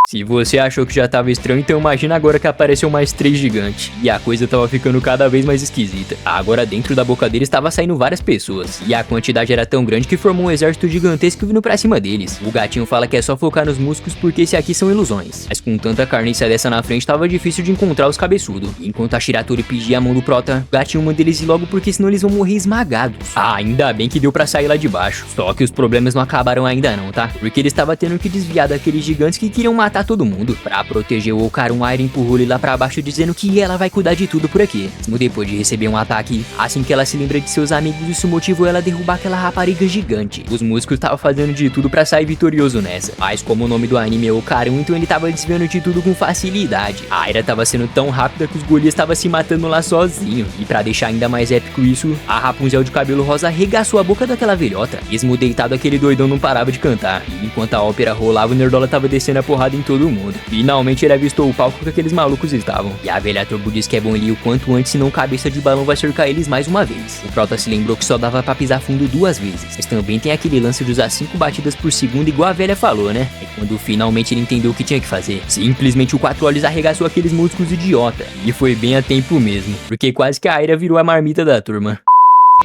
Se você achou que já tava estranho, então imagina agora que apareceu mais 3 gigantes. E a coisa tava ficando cada vez mais esquisita. Agora dentro da boca deles estava saindo várias pessoas. E a quantidade era tão grande que formou um exército gigantesco vindo pra cima deles. O gatinho fala que é só focar nos músculos porque esse aqui são ilusões. Mas com tanta carniça dessa na frente, tava difícil de encontrar os cabeçudos. Enquanto a Shiratori pedia a mão do Prota, o gatinho manda eles ir logo porque senão eles vão morrer esmagados. Ah, ainda bem que deu pra sair lá de baixo. Só que os problemas não acabaram ainda não, tá? Porque eles estavam tendo que desviar daqueles gigantes que queriam matar todo mundo. Pra proteger o Karun, a Aira empurrou ele lá pra baixo dizendo que ela vai cuidar de tudo por aqui. Mesmo depois de receber um ataque, assim que ela se lembra de seus amigos, isso motivou ela a derrubar aquela rapariga gigante. Os músicos estavam fazendo de tudo pra sair vitorioso nessa. Mas como o nome do anime é o Karun, então ele tava desviando de tudo com facilidade. A Aira tava sendo tão rápida que os golias estavam se matando lá sozinho. E pra deixar ainda mais épico isso, a Rapunzel de cabelo rosa arregaçou a boca daquela velhota. Mesmo deitado, aquele doidão não parava de cantar. E enquanto a ópera rolava, o Nerdola tava descendo a porrada em todo mundo. Finalmente ele avistou o palco que aqueles malucos estavam. E a velha Turbo diz que é bom ele ir o quanto antes, senão cabeça de balão vai cercar eles mais uma vez. O Prota se lembrou que só dava pra pisar fundo 2 vezes. Mas também tem aquele lance de usar 5 batidas por segundo, igual a velha falou, né? E quando finalmente ele entendeu o que tinha que fazer, simplesmente o 4 olhos arregaçou aqueles músculos idiota. E foi bem a tempo mesmo, porque quase que a Aira virou a marmita da turma.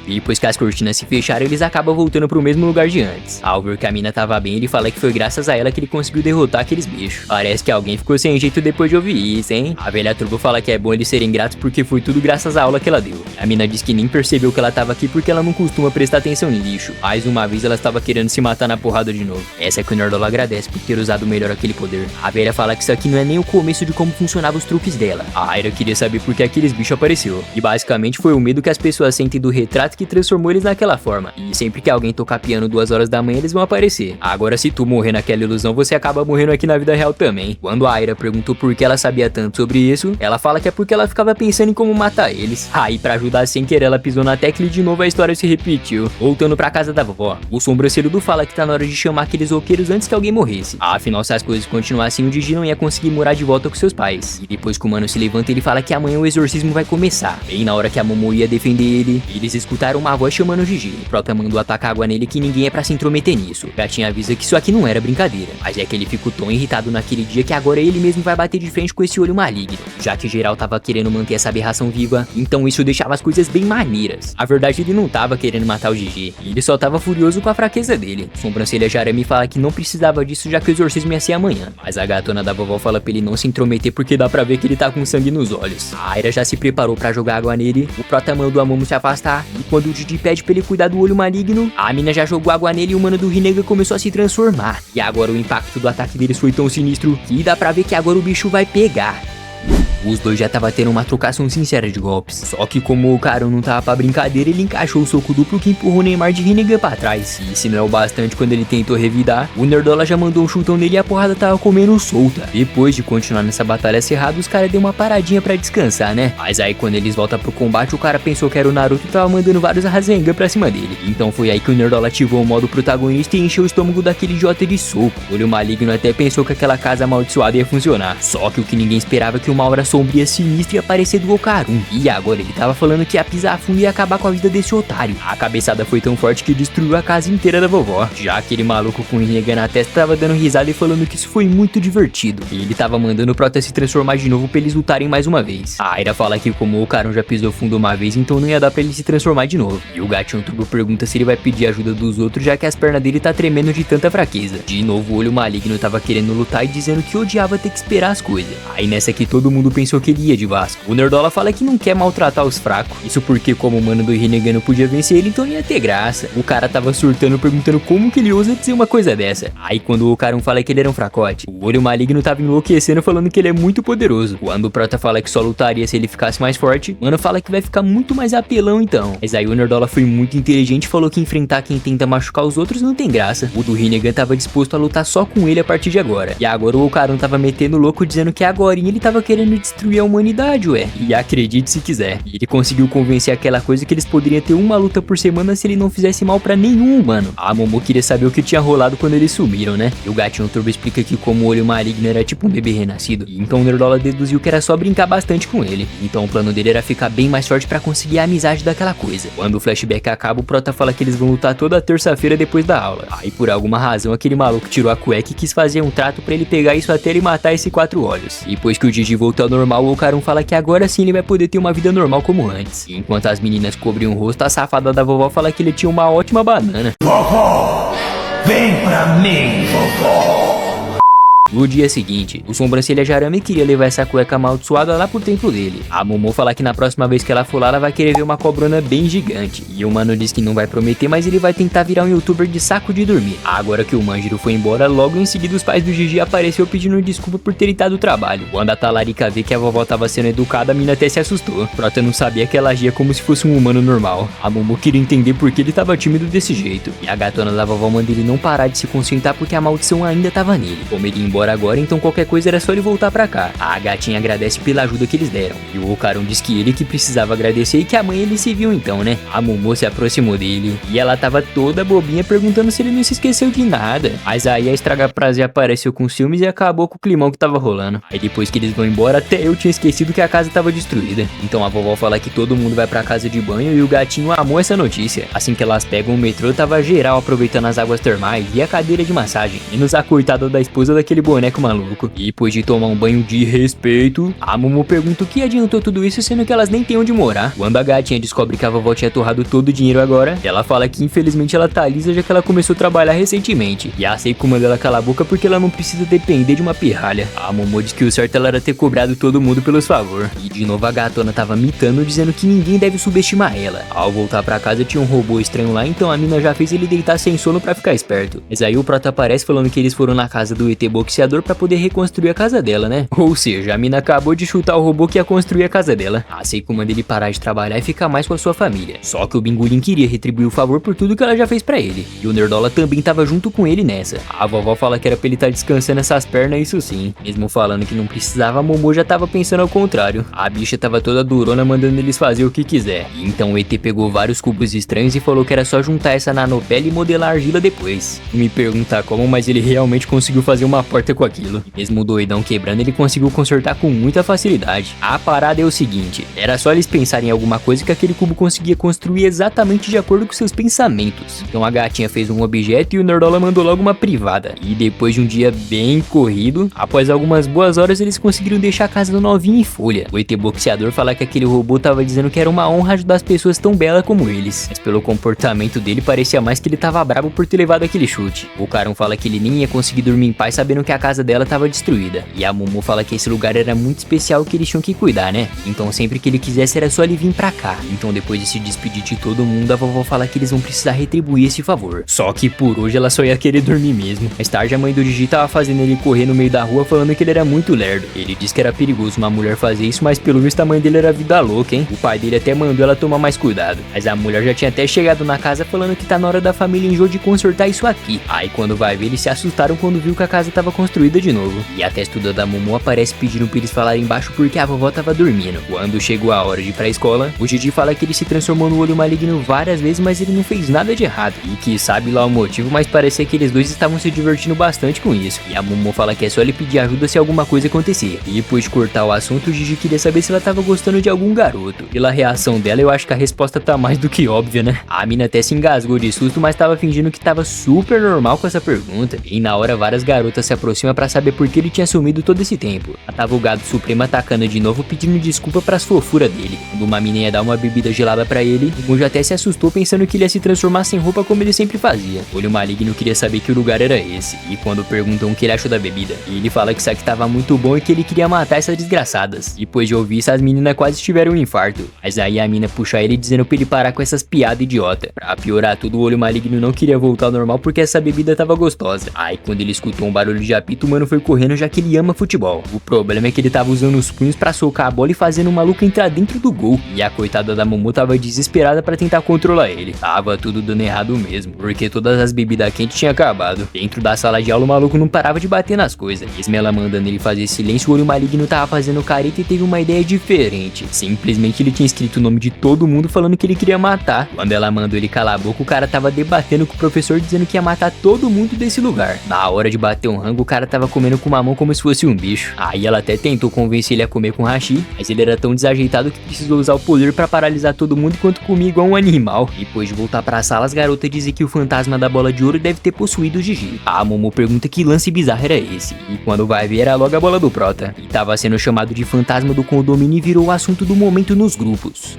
E depois que as cortinas se fecharam, eles acabam voltando pro mesmo lugar de antes. Ao ver que a mina tava bem, ele fala que foi graças a ela que ele conseguiu derrotar aqueles bichos. Parece que alguém ficou sem jeito depois de ouvir isso, hein? A velha turbo fala que é bom eles serem gratos porque foi tudo graças à aula que ela deu. A mina diz que nem percebeu que ela tava aqui porque ela não costuma prestar atenção em lixo. Mais uma vez ela estava querendo se matar na porrada de novo. Essa é que o Nerdola agradece por ter usado melhor aquele poder. A velha fala que isso aqui não é nem o começo de como funcionavam os truques dela. A Aira queria saber por que aqueles bichos apareceu. E basicamente foi o medo que as pessoas sentem do retrato que transformou eles naquela forma. E sempre que alguém tocar piano 2 horas da manhã, eles vão aparecer. Agora, se tu morrer naquela ilusão, você acaba morrendo aqui na vida real também. Quando a Aira perguntou por que ela sabia tanto sobre isso, ela fala que é porque ela ficava pensando em como matar eles. Aí, pra ajudar sem querer, ela pisou na tecla e de novo a história se repetiu. Voltando pra casa da vovó, o sobrancelhudo fala que tá na hora de chamar aqueles roqueiros antes que alguém morresse. Afinal, se as coisas continuassem, o Gigi não ia conseguir morar de volta com seus pais. E depois que o mano se levanta, ele fala que amanhã o exorcismo vai começar. Bem na hora que a Momo ia defender ele, eles escutaram uma voz chamando o Gigi. O Prota mandou atacar água nele que ninguém é pra se intrometer nisso. Gatinha avisa que isso aqui não era brincadeira. Mas é que ele ficou tão irritado naquele dia que agora ele mesmo vai bater de frente com esse olho maligno. Já que geral tava querendo manter essa aberração viva, então isso deixava as coisas bem maneiras. A verdade, ele não tava querendo matar o Gigi, ele só tava furioso com a fraqueza dele. Sobrancelha Jarame fala que não precisava disso já que o exorcismo ia ser amanhã. Mas a gatona da vovó fala pra ele não se intrometer porque dá pra ver que ele tá com sangue nos olhos. A Aira já se preparou pra jogar água nele, o Prota mandou a Momo se afastar, e quando o Gigi pede pra ele cuidar do olho maligno, a mina já jogou água nele e o mano do Rinnegan começou a se transformar. E agora o impacto do ataque deles foi tão sinistro que dá pra ver que agora o bicho vai pegar. Os dois já tava tendo uma trocação sincera de golpes. Só que como o cara não tava pra brincadeira, ele encaixou o soco duplo que empurrou o Neymar de Rinnegan pra trás. E se não é o bastante, quando ele tentou revidar, o Nerdola já mandou um chutão nele e a porrada tava comendo solta. Depois de continuar nessa batalha cerrada, os caras deu uma paradinha pra descansar, né? Mas aí quando eles voltam pro combate, o cara pensou que era o Naruto e tava mandando vários Rasengan pra cima dele. Então foi aí que o Nerdola ativou o modo protagonista e encheu o estômago daquele idiota de soco. O olho maligno até pensou que aquela casa amaldiçoada ia funcionar. Só que o que ninguém esperava é que uma aura sombria sinistra ia aparecer do Okarun. E agora ele tava falando que ia pisar a fundo e ia acabar com a vida desse otário. A cabeçada foi tão forte que destruiu a casa inteira da vovó. Já aquele maluco com o Rinnegan na testa tava dando risada e falando que isso foi muito divertido. E ele tava mandando o Prota se transformar de novo pra eles lutarem mais uma vez. A Aira fala que como o Okarun já pisou fundo uma vez, então não ia dar pra ele se transformar de novo. E o Gatinho Turbo pergunta se ele vai pedir ajuda dos outros, já que as pernas dele tá tremendo de tanta fraqueza. De novo o olho maligno tava querendo lutar e dizendo que odiava ter que esperar as coisas. Aí nessa aqui todo mundo pensou que ele ia de Vasco. O Nerdola fala que não quer maltratar os fracos. Isso porque como o mano do Rinnegan não podia vencer ele, então não ia ter graça. O cara tava surtando perguntando como que ele ousa dizer uma coisa dessa. Aí quando o Okarun fala que ele era um fracote, o olho maligno tava enlouquecendo falando que ele é muito poderoso. Quando o Prota fala que só lutaria se ele ficasse mais forte, o mano fala que vai ficar muito mais apelão então. Mas aí o Nerdola foi muito inteligente e falou que enfrentar quem tenta machucar os outros não tem graça. O do Rinnegan tava disposto a lutar só com ele a partir de agora. E agora o Okarun tava metendo louco dizendo que agorinha ele tava querendo destruir a humanidade, ué. E acredite se quiser, ele conseguiu convencer aquela coisa que eles poderiam ter uma luta por semana se ele não fizesse mal pra nenhum humano. A Momo queria saber o que tinha rolado quando eles sumiram, né? E o Gatinho Turbo explica que como o olho maligno era tipo um bebê renascido, então o Nerdola deduziu que era só brincar bastante com ele. Então o plano dele era ficar bem mais forte pra conseguir a amizade daquela coisa. Quando o flashback acaba, o Prota fala que eles vão lutar toda terça-feira depois da aula. Aí por alguma razão aquele maluco tirou a cueca e quis fazer um trato pra ele pegar isso até ele matar esse 4 olhos. Depois que o Gigi voltou ao normal, o Okarun fala que agora sim ele vai poder ter uma vida normal como antes. E enquanto as meninas cobriam o rosto, a safada da vovó fala que ele tinha uma ótima banana. Vovó, vem pra mim, vovó. No dia seguinte, o Sobrancelha Jarame queria levar essa cueca amaldiçoada lá pro templo dele. A Momo fala que na próxima vez que ela for lá, ela vai querer ver uma cobrona bem gigante. E o mano diz que não vai prometer, mas ele vai tentar virar um youtuber de saco de dormir. Agora que o Manjiro foi embora, logo em seguida os pais do Gigi apareceu pedindo desculpa por terem dado trabalho. Quando a Talarica vê que a vovó tava sendo educada, a mina até se assustou. Prota não sabia que ela agia como se fosse um humano normal. A Momo queria entender por que ele tava tímido desse jeito. E a gatona da vovó manda ele não parar de se concentrar porque a maldição ainda tava nele. Como ele ia embora agora, então qualquer coisa era só ele voltar pra cá. A gatinha agradece pela ajuda que eles deram. E o Okarun diz que ele que precisava agradecer e que a mãe ele se viu então, né? A Momo se aproximou dele e ela tava toda bobinha perguntando se ele não se esqueceu de nada. Mas aí a Estraga Prazer apareceu com ciúmes e acabou com o climão que tava rolando. Aí depois que eles vão embora, até eu tinha esquecido que a casa tava destruída. Então a vovó fala que todo mundo vai pra casa de banho e o gatinho amou essa notícia. Assim que elas pegam o metrô, tava geral aproveitando as águas termais e a cadeira de massagem. Menos a coitada da esposa daquele boneco maluco. E depois de tomar um banho de respeito, a Momo pergunta o que adiantou tudo isso, sendo que elas nem têm onde morar. Quando a gatinha descobre que a vovó tinha torrado todo o dinheiro agora, ela fala que infelizmente ela tá lisa já que ela começou a trabalhar recentemente. E a Seiko manda ela calar a boca porque ela não precisa depender de uma pirralha. A Momo diz que o certo ela era ter cobrado todo mundo pelos favor. E de novo a gatona tava mitando, dizendo que ninguém deve subestimar ela. Ao voltar pra casa tinha um robô estranho lá, então a mina já fez ele deitar sem sono pra ficar esperto. Mas aí o Prota aparece falando que eles foram na casa do ET boxeador pra poder reconstruir a casa dela, né? Ou seja, a mina acabou de chutar o robô que ia construir a casa dela. A Seiko manda ele parar de trabalhar e ficar mais com a sua família. Só que o Bingolim queria retribuir o favor por tudo que ela já fez pra ele. E o Nerdola também tava junto com ele nessa. A vovó fala que era pra ele estar descansando essas pernas, isso sim. Mesmo falando que não precisava, a Momo já tava pensando ao contrário. A bicha tava toda durona mandando eles fazer o que quiser. E então o ET pegou vários cubos estranhos e falou que era só juntar essa nanopele e modelar argila depois. Me perguntar como, mas ele realmente conseguiu fazer uma porta com aquilo. E mesmo o doidão quebrando, ele conseguiu consertar com muita facilidade. A parada é o seguinte, era só eles pensarem em alguma coisa que aquele cubo conseguia construir exatamente de acordo com seus pensamentos. Então a gatinha fez um objeto e o Nerdola mandou logo uma privada. E depois de um dia bem corrido, após algumas boas horas eles conseguiram deixar a casa novinha em folha. O ET boxeador fala que aquele robô tava dizendo que era uma honra ajudar as pessoas tão belas como eles. Mas pelo comportamento dele parecia mais que ele tava bravo por ter levado aquele chute. O Carão fala que ele nem ia conseguir dormir em paz sabendo que a casa dela tava destruída. E a Momo fala que esse lugar era muito especial que eles tinham que cuidar, né? Então sempre que ele quisesse era só ele vir pra cá. Então depois de se despedir de todo mundo, a vovó fala que eles vão precisar retribuir esse favor. Só que por hoje ela só ia querer dormir mesmo. Mais tarde a mãe do Gigi tava fazendo ele correr no meio da rua falando que ele era muito lerdo. Ele disse que era perigoso uma mulher fazer isso, mas pelo visto a mãe dele era vida louca, hein? O pai dele até mandou ela tomar mais cuidado. Mas a mulher já tinha até chegado na casa falando que tá na hora da família enjoar de consertar isso aqui. Aí quando vai ver, eles se assustaram quando viu que a casa tava construída de novo. E a testuda da Momo aparece pedindo pra eles falarem embaixo porque a vovó tava dormindo. Quando chegou a hora de ir pra escola, o Gigi fala que ele se transformou no olho maligno várias vezes, mas ele não fez nada de errado. E que sabe lá o motivo, mas parecia que eles dois estavam se divertindo bastante com isso. E a Momo fala que é só ele pedir ajuda se alguma coisa acontecer. E depois de cortar o assunto, o Gigi queria saber se ela tava gostando de algum garoto. Pela reação dela, eu acho que a resposta tá mais do que óbvia, né? A mina até se engasgou de susto, mas tava fingindo que tava super normal com essa pergunta. E na hora, várias garotas se aproximam pra saber por que ele tinha sumido todo esse tempo. Tava o Gado Supremo atacando de novo, pedindo desculpa pras fofuras dele. Quando uma mina ia dar uma bebida gelada pra ele, o Gonjo até se assustou pensando que ele ia se transformar sem roupa como ele sempre fazia. O olho maligno queria saber que o lugar era esse. E quando perguntam o que ele achou da bebida, ele fala que isso aqui tava muito bom e que ele queria matar essas desgraçadas. Depois de ouvir isso, as meninas quase tiveram um infarto. Mas aí a mina puxa ele dizendo pra ele parar com essas piadas idiota. Pra piorar tudo, o olho maligno não queria voltar ao normal porque essa bebida tava gostosa. Aí quando ele escutou um barulho de apito, o mano foi correndo já que ele ama futebol. O problema é que ele tava usando os punhos pra socar a bola e fazendo o maluco entrar dentro do gol. E a coitada da Momo tava desesperada pra tentar controlar ele. Tava tudo dando errado mesmo, porque todas as bebidas quentes tinham acabado. Dentro da sala de aula o maluco não parava de bater nas coisas. Mesmo ela mandando ele fazer silêncio, o olho maligno tava fazendo careta e teve uma ideia diferente. Simplesmente ele tinha escrito o nome de todo mundo falando que ele queria matar. Quando ela mandou ele calar a boca, o cara tava debatendo com o professor dizendo que ia matar todo mundo desse lugar. Na hora de bater um rango, o cara tava comendo com uma mão como se fosse um bicho. Aí ela até tentou convencer ele a comer com hashi, mas ele era tão desajeitado que precisou usar o poder pra paralisar todo mundo enquanto comia igual um animal. Depois de voltar pra sala, as garotas dizem que o fantasma da bola de ouro deve ter possuído o Gigi. A Momo pergunta que lance bizarro era esse, e quando vai ver era logo a bola do Prota. E tava sendo chamado de fantasma do condomínio e virou o assunto do momento nos grupos.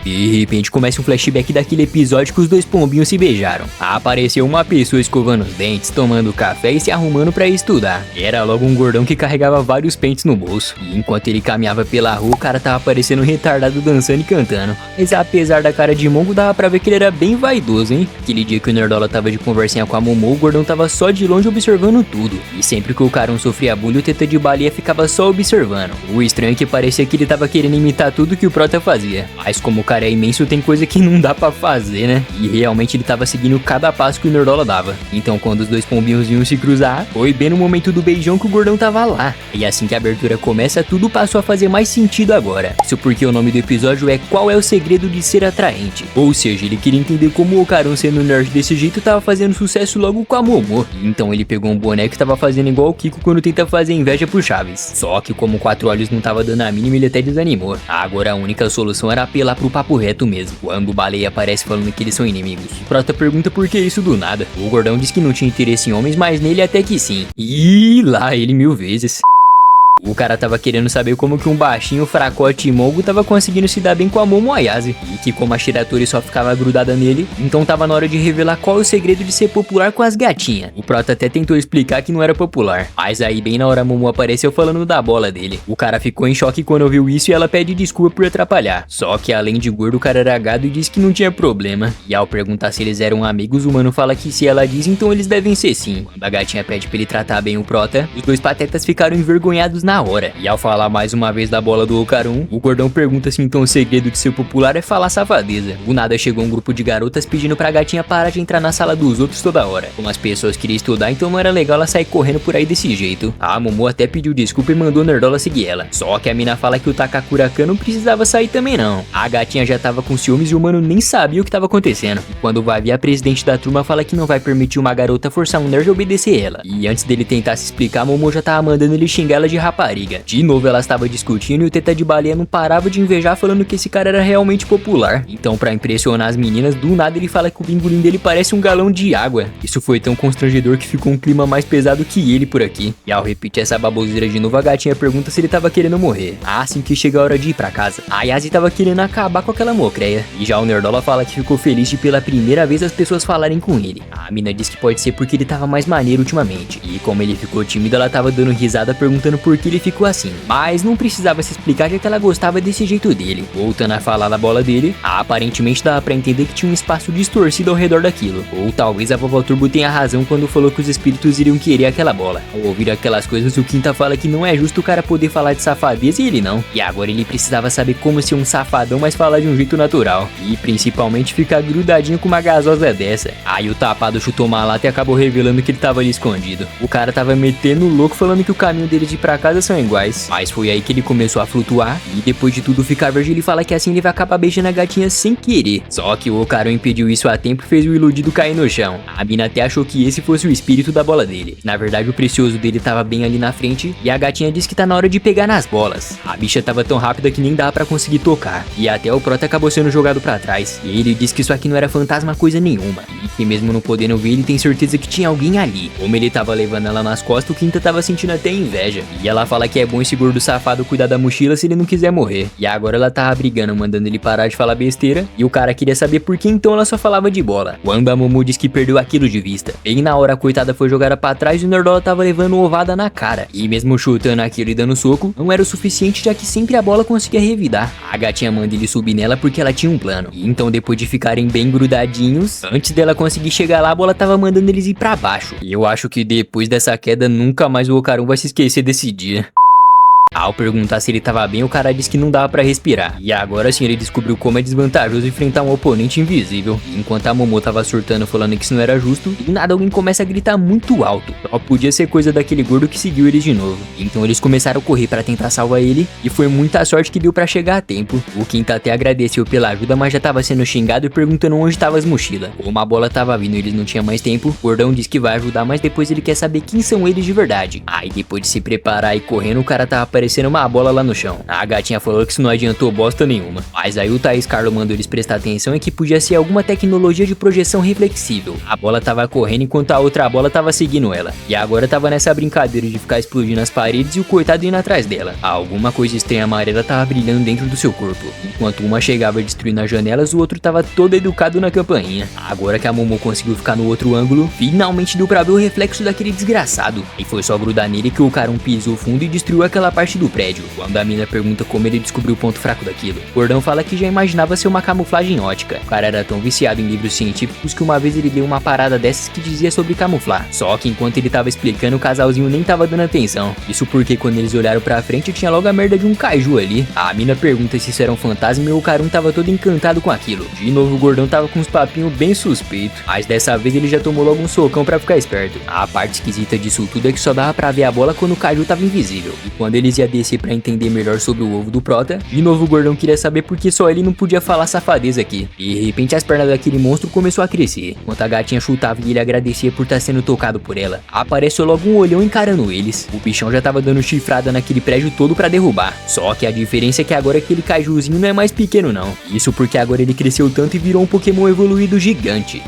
De repente começa um flashback daquele episódio que os dois pombinhos se beijaram. Apareceu uma pessoa escovando os dentes, tomando café e se arrumando pra ir estudar. Era logo um gordão que carregava vários pentes no bolso. E enquanto ele caminhava pela rua, o cara tava parecendo um retardado dançando e cantando. Mas apesar da cara de mongo, dava pra ver que ele era bem vaidoso, hein? Aquele dia que o Nerdola tava de conversinha com a Momo, o gordão tava só de longe observando tudo. E sempre que o Carão sofria bullying, o Teta de Baleia ficava só observando. O estranho é que parecia que ele tava querendo imitar tudo que o Prota fazia. Mas como o cara é imenso, tem coisa que não dá pra fazer, né? E realmente ele tava seguindo cada passo que o Nerdola dava. Então quando os dois pombinhos iam se cruzar, foi bem no momento do beijão que o gordão tava lá. E assim que a abertura começa, tudo passou a fazer mais sentido agora. Isso porque o nome do episódio é Qual é o Segredo de Ser Atraente? Ou seja, ele queria entender como o Carão sendo nerd desse jeito tava fazendo sucesso logo com a Momo. Então ele pegou um boneco que tava fazendo igual o Kiko quando tenta fazer inveja pro Chaves. Só que como 4 olhos não tava dando a mínima, ele até desanimou. Agora a única solução era apelar pro papai papo reto mesmo, quando o Baleia aparece falando que eles são inimigos. O Prota pergunta por que isso do nada. O Gordão diz que não tinha interesse em homens, mas nele até que sim. E lá ele 1000 vezes. O cara tava querendo saber como que um baixinho, fracote e mongo tava conseguindo se dar bem com a Momo Ayase. E que como a Shiratori só ficava grudada nele, então tava na hora de revelar qual é o segredo de ser popular com as gatinhas. O Prota até tentou explicar que não era popular, mas aí bem na hora a Momo apareceu falando da bola dele. O cara ficou em choque quando ouviu isso e ela pede desculpa por atrapalhar. Só que além de gordo, o cara era gado e disse que não tinha problema. E ao perguntar se eles eram amigos, o mano fala que se ela diz, então eles devem ser sim. Quando a gatinha pede pra ele tratar bem o Prota, os dois patetas ficaram envergonhados na hora. E ao falar mais uma vez da bola do Okarun, o Gordão pergunta se então o segredo de ser popular é falar safadeza. Do nada chegou um grupo de garotas pedindo pra gatinha parar de entrar na sala dos outros toda hora. Como as pessoas queriam estudar, então não era legal ela sair correndo por aí desse jeito. A Momo até pediu desculpa e mandou Nerdola seguir ela. Só que a mina fala que o Takakura-kan não precisava sair também não. A gatinha já tava com ciúmes e o mano nem sabia o que tava acontecendo. E quando vai vir, a presidente da turma fala que não vai permitir uma garota forçar um nerd a obedecer ela. E antes dele tentar se explicar, a Momo já tava mandando ele xingar ela de rapariga. De novo ela estava discutindo e o Teta de Baleia não parava de invejar, falando que esse cara era realmente popular. Então pra impressionar as meninas, do nada ele fala que o bingolim dele parece um galão de água. Isso foi tão constrangedor que ficou um clima mais pesado que ele por aqui. E ao repetir essa baboseira de novo, a gatinha pergunta se ele tava querendo morrer. Assim que chega a hora de ir pra casa, a Yasi tava querendo acabar com aquela mocreia. E já o Nerdola fala que ficou feliz de pela primeira vez as pessoas falarem com ele. A mina diz que pode ser porque ele tava mais maneiro ultimamente. E como ele ficou tímido, ela tava dando risada perguntando por que ele ficou assim. Mas não precisava se explicar, já que ela gostava desse jeito dele. Voltando a falar da bola dele, aparentemente dava pra entender que tinha um espaço distorcido ao redor daquilo. Ou talvez a vovó Turbo tenha razão quando falou que os espíritos iriam querer aquela bola. Ao ouvir aquelas coisas, o Quinta fala que não é justo o cara poder falar de safadeza e ele não. E agora ele precisava saber como ser um safadão, mas falar de um jeito natural. E principalmente ficar grudadinho com uma gasosa dessa. Aí o tapado chutou uma lata e acabou revelando que ele tava ali escondido. O cara tava metendo louco falando que o caminho dele de ir pra casa são iguais. Mas foi aí que ele começou a flutuar e depois de tudo ficar verde, ele fala que assim ele vai acabar beijando a gatinha sem querer. Só que o Okarun impediu isso a tempo e fez o iludido cair no chão. A mina até achou que esse fosse o espírito da bola dele. Na verdade o precioso dele tava bem ali na frente e a gatinha disse que tá na hora de pegar nas bolas. A bicha tava tão rápida que nem dá pra conseguir tocar. E até o Prota acabou sendo jogado pra trás. E ele disse que isso aqui não era fantasma coisa nenhuma. E que mesmo não podendo ver, ele tem certeza que tinha alguém ali. Como ele tava levando ela nas costas, o Quinta tava sentindo até inveja. E ela fala que é bom esse gordo safado cuidar da mochila se ele não quiser morrer. E agora ela tava brigando, mandando ele parar de falar besteira. E o cara queria saber por que então ela só falava de bola. Quando a Momo diz que perdeu aquilo de vista. Bem na hora a coitada foi jogada pra trás e o Nerdola tava levando ovada na cara. E mesmo chutando aquilo e dando soco, não era o suficiente, já que sempre a bola conseguia revidar. A gatinha manda ele subir nela porque ela tinha um plano. E então depois de ficarem bem grudadinhos, antes dela conseguir chegar lá, a bola tava mandando eles ir pra baixo. E eu acho que depois dessa queda, nunca mais o Okarun vai se esquecer desse dia. Ao perguntar se ele tava bem, o cara disse que não dava pra respirar. E agora sim ele descobriu como é desvantajoso enfrentar um oponente invisível. Enquanto a Momo tava surtando falando que isso não era justo, do nada alguém começa a gritar muito alto. Só podia ser coisa daquele gordo que seguiu eles de novo. Então eles começaram a correr pra tentar salvar ele, e foi muita sorte que deu pra chegar a tempo. O Quinta até agradeceu pela ajuda, mas já tava sendo xingado e perguntando onde tava as mochilas. Como a bola tava vindo e eles não tinham mais tempo, o Gordão disse que vai ajudar, mas depois ele quer saber quem são eles de verdade. Aí depois de se preparar e correndo, o cara tava aparecendo uma bola lá no chão. A gatinha falou que isso não adiantou bosta nenhuma. Mas aí o Thaís Carlo mandou eles prestar atenção em que podia ser alguma tecnologia de projeção reflexível. A bola tava correndo enquanto a outra bola tava seguindo ela. E agora tava nessa brincadeira de ficar explodindo as paredes e o coitado indo atrás dela. Alguma coisa estranha amarela tava brilhando dentro do seu corpo. Enquanto uma chegava destruindo as janelas, o outro tava todo educado na campainha. Agora que a Momo conseguiu ficar no outro ângulo, finalmente deu pra ver o reflexo daquele desgraçado. E foi só grudar nele que o cara pisou fundo e destruiu aquela parte do prédio. Quando a mina pergunta como ele descobriu o ponto fraco daquilo, o Gordão fala que já imaginava ser uma camuflagem ótica. O cara era tão viciado em livros científicos que uma vez ele deu uma parada dessas que dizia sobre camuflar. Só que enquanto ele tava explicando, o casalzinho nem tava dando atenção. Isso porque quando eles olharam pra frente, tinha logo a merda de um kaiju ali. A mina pergunta se isso era um fantasma e o Okarun tava todo encantado com aquilo. De novo o Gordão tava com uns papinhos bem suspeitos, mas dessa vez ele já tomou logo um socão pra ficar esperto. A parte esquisita disso tudo é que só dava pra ver a bola quando o kaiju tava invisível. E quando eles ia descer pra entender melhor sobre o ovo do Prota. De novo o gordão queria saber por que só ele não podia falar safadeza aqui. E de repente as pernas daquele monstro começou a crescer. Enquanto a gatinha chutava e ele agradecia por estar sendo tocado por ela, apareceu logo um olhão encarando eles. O bichão já tava dando chifrada naquele prédio todo pra derrubar. Só que a diferença é que agora aquele caijuzinho não é mais pequeno não. Isso porque agora ele cresceu tanto e virou um Pokémon evoluído gigante.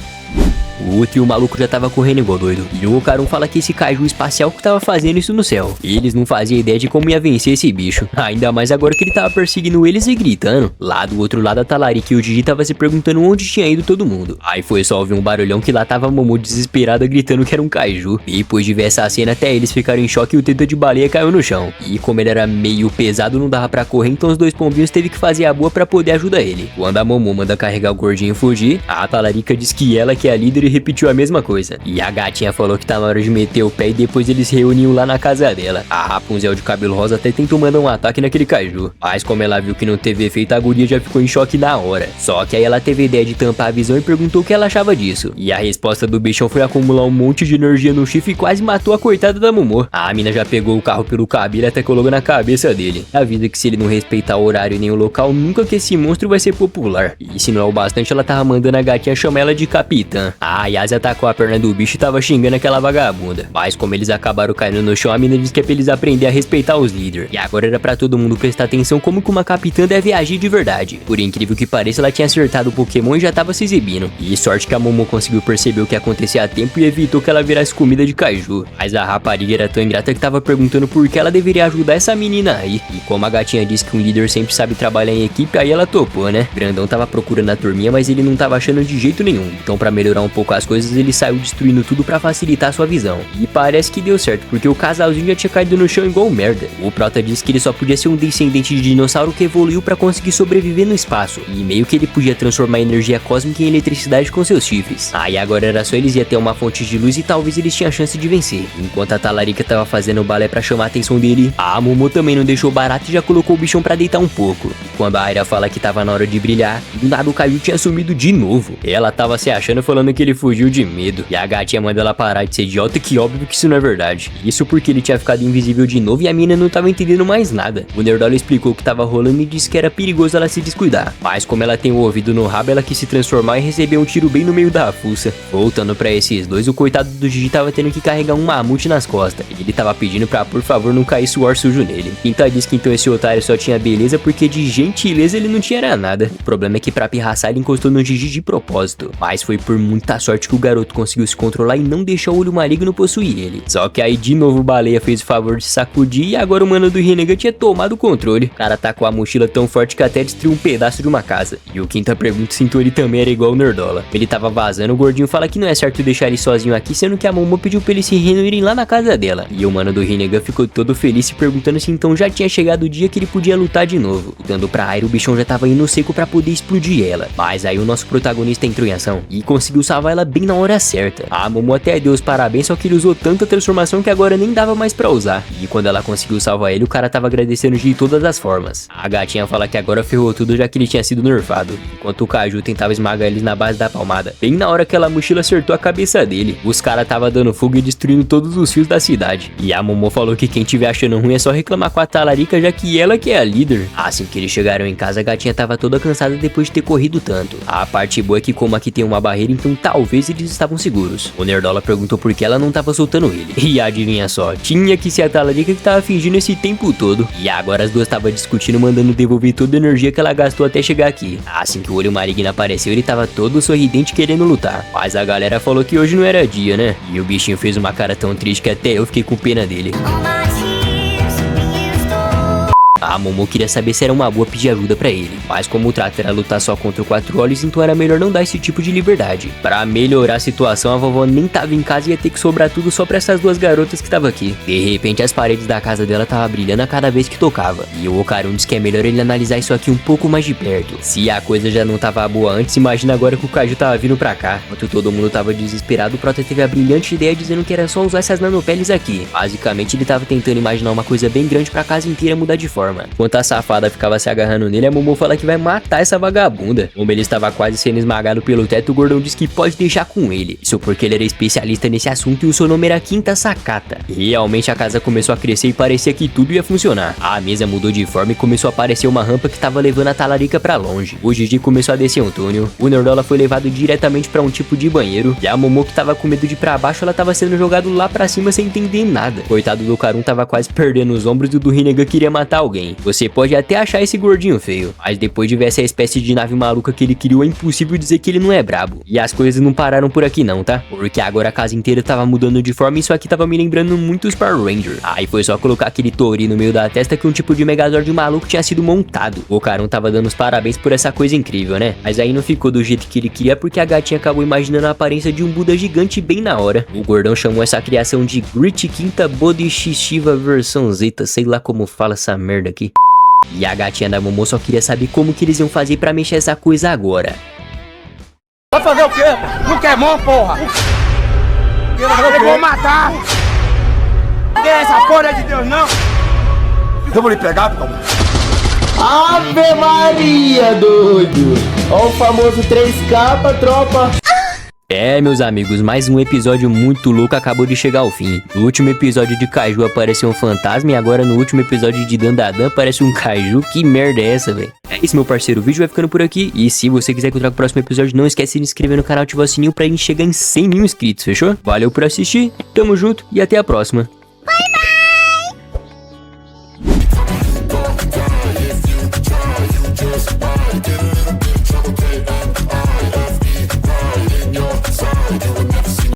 O outro e o maluco já tava correndo igual doido. E o Ocarum fala que esse kaiju espacial que tava fazendo isso no céu. Eles não faziam ideia de como ia vencer esse bicho. Ainda mais agora que ele tava perseguindo eles e gritando. Lá do outro lado a Talarica e o Digi tava se perguntando onde tinha ido todo mundo. Aí foi só ouvir um barulhão que lá tava a Momo desesperada gritando que era um kaiju. E depois de ver essa cena até eles ficaram em choque e o teta de baleia caiu no chão. E como ele era meio pesado não dava pra correr, então os dois pombinhos teve que fazer a boa pra poder ajudar ele. Quando a Momo manda carregar o gordinho e fugir, a Talarica diz que ela que é a líder e repetiu a mesma coisa. E a gatinha falou que tá na hora de meter o pé e depois eles se reuniam lá na casa dela. A Rapunzel de cabelo rosa até tentou mandar um ataque naquele kaiju, mas como ela viu que não teve efeito, a guria já ficou em choque na hora. Só que aí ela teve a ideia de tampar a visão e perguntou o que ela achava disso. E a resposta do bichão foi acumular um monte de energia no chifre e quase matou a coitada da Momo. A mina já pegou o carro pelo cabelo e até colocou na cabeça dele. Avisa que se ele não respeitar o horário nem o local, nunca que esse monstro vai ser popular. E se não é o bastante, ela tava mandando a gatinha chamar ela de capitã. A Yasa atacou a perna do bicho e tava xingando aquela vagabunda. Mas como eles acabaram caindo no chão, a mina disse que é pra eles aprender a respeitar os líderes. E agora era pra todo mundo prestar atenção como que uma capitã deve agir de verdade. Por incrível que pareça, ela tinha acertado o Pokémon e já tava se exibindo. E sorte que a Momo conseguiu perceber o que acontecia a tempo e evitou que ela virasse comida de kaiju. Mas a rapariga era tão ingrata que tava perguntando por que ela deveria ajudar essa menina aí. E como a gatinha disse que um líder sempre sabe trabalhar em equipe, aí ela topou, né? Grandão tava procurando a turminha, mas ele não tava achando de jeito nenhum. Então pra melhorar um pouco as coisas, ele saiu destruindo tudo pra facilitar sua visão. E parece que deu certo, porque o casalzinho já tinha caído no chão igual merda. O Prota disse que ele só podia ser um descendente de dinossauro que evoluiu pra conseguir sobreviver no espaço. E meio que ele podia transformar a energia cósmica em eletricidade com seus chifres. Aí agora era só eles ir até uma fonte de luz e talvez eles tinham chance de vencer. Enquanto a Talarica tava fazendo o balé pra chamar a atenção dele, a Momo também não deixou barato e já colocou o bichão pra deitar um pouco. E quando a Aira fala que tava na hora de brilhar, do nada o Kaiju tinha sumido de novo. Ela tava se achando falando que ele fugiu de medo. E a gatinha manda ela parar de ser idiota, que óbvio que isso não é verdade. Isso porque ele tinha ficado invisível de novo e a mina não tava entendendo mais nada. O Nerdola explicou o que tava rolando e disse que era perigoso ela se descuidar. Mas como ela tem o ouvido no rabo, ela quis se transformar e recebeu um tiro bem no meio da fuça. Voltando pra esses dois, o coitado do Gigi tava tendo que carregar um mamute nas costas. E ele tava pedindo pra por favor não cair suor sujo nele. Quinta disse que então esse otário só tinha beleza porque de gentileza ele não tinha nada. O problema é que pra pirraçar ele encostou no Gigi de propósito. Mas foi por muita sorte que o garoto conseguiu se controlar e não deixou o olho maligno possuir ele. Só que aí de novo o Baleia fez o favor de sacudir e agora o mano do Rinnegan tinha tomado o controle. O cara tá com a mochila tão forte que até destruiu um pedaço de uma casa. E o Quinta pergunta se então ele também era igual o Nerdola. Ele tava vazando, o gordinho fala que não é certo deixar ele sozinho aqui, sendo que a Momo pediu pra eles se reunirem lá na casa dela. E o mano do Rinnegan ficou todo feliz se perguntando se então já tinha chegado o dia que ele podia lutar de novo. Dando pra Aira, o bichão já tava indo seco pra poder explodir ela. Mas aí o nosso protagonista entrou em ação e conseguiu salvar ela bem na hora certa. A Momo até deu os parabéns, só que ele usou tanta transformação que agora nem dava mais pra usar. E quando ela conseguiu salvar ele, o cara tava agradecendo de todas as formas. A gatinha fala que agora ferrou tudo já que ele tinha sido nerfado. Enquanto o Kaiju tentava esmagar eles na base da palmada. Bem na hora que aquela mochila acertou a cabeça dele. Os caras tava dando fogo e destruindo todos os fios da cidade. E a Momo falou que quem tiver achando ruim é só reclamar com a Talarica, já que ela que é a líder. Assim que eles chegaram em casa, a gatinha tava toda cansada depois de ter corrido tanto. A parte boa é que como aqui tem uma barreira, então talvez eles estavam seguros. O Nerdola perguntou por que ela não tava soltando ele. E adivinha só, tinha que ser a Talarica que tava fingindo esse tempo todo. E agora as duas estavam discutindo, mandando devolver toda a energia que ela gastou até chegar aqui. Assim que o olho maligno apareceu, ele tava todo sorridente querendo lutar. Mas a galera falou que hoje não era dia, né? E o bichinho fez uma cara tão triste que até eu fiquei com pena dele. A Momo queria saber se era uma boa pedir ajuda pra ele, mas como o trato era lutar só contra o Quatro Olhos, então era melhor não dar esse tipo de liberdade. Pra melhorar a situação, a vovó nem tava em casa e ia ter que sobrar tudo só pra essas duas garotas que estavam aqui. De repente, as paredes da casa dela tava brilhando a cada vez que tocava, e o Ocarum disse que é melhor ele analisar isso aqui um pouco mais de perto. Se a coisa já não tava boa antes, imagina agora que o Kaiju tava vindo pra cá. Enquanto todo mundo tava desesperado, o Prota teve a brilhante ideia dizendo que era só usar essas nanopeles aqui. Basicamente, ele tava tentando imaginar uma coisa bem grande pra casa inteira mudar de forma. forma. Enquanto a safada ficava se agarrando nele, a Momo fala que vai matar essa vagabunda. Como ele estava quase sendo esmagado pelo teto, o gordão diz que pode deixar com ele. Isso porque ele era especialista nesse assunto e o seu nome era Quinta Sakata. E realmente a casa começou a crescer e parecia que tudo ia funcionar. A mesa mudou de forma e começou a aparecer uma rampa que estava levando a talarica pra longe. O Gigi começou a descer um túnel, o Nerdola foi levado diretamente pra um tipo de banheiro, e a Momo, que tava com medo de ir pra baixo, ela tava sendo jogado lá pra cima sem entender nada. Coitado do Karun tava quase perdendo os ombros e o do Rinnegan queria matar alguém. Você pode até achar esse gordinho feio, mas depois de ver essa espécie de nave maluca que ele criou, é impossível dizer que ele não é brabo. E as coisas não pararam por aqui não, tá? Porque agora a casa inteira tava mudando de forma e isso aqui tava me lembrando muito os Power Rangers. Aí foi só colocar aquele tori no meio da testa que um tipo de Megazord maluco tinha sido montado. O Karun tava dando os parabéns por essa coisa incrível, né? Mas aí não ficou do jeito que ele queria porque a gatinha acabou imaginando a aparência de um Buda gigante bem na hora. O gordão chamou essa criação de Grit Quinta Bodhisattva versão Zeta, sei lá como fala essa merda aqui. E a gatinha da Momo só queria saber como que eles iam fazer pra mexer essa coisa agora. Vai fazer o quê? Não quer mão, porra? Eu vou matar! Não é essa porra de Deus, não! Eu vou lhe pegar, pô. Ave Maria, doido! Ó o famoso 3K, tropa! É, meus amigos, mais um episódio muito louco acabou de chegar ao fim. No último episódio de Kaiju apareceu um fantasma e agora no último episódio de Dandadan aparece um Kaiju. Que merda é essa, velho? É isso, meu parceiro. O vídeo vai ficando por aqui. E se você quiser que eu traga o próximo episódio, não esquece de se inscrever no canal e ativar o sininho pra gente chegar em 100 mil inscritos, fechou? Valeu por assistir, tamo junto e até a próxima. Just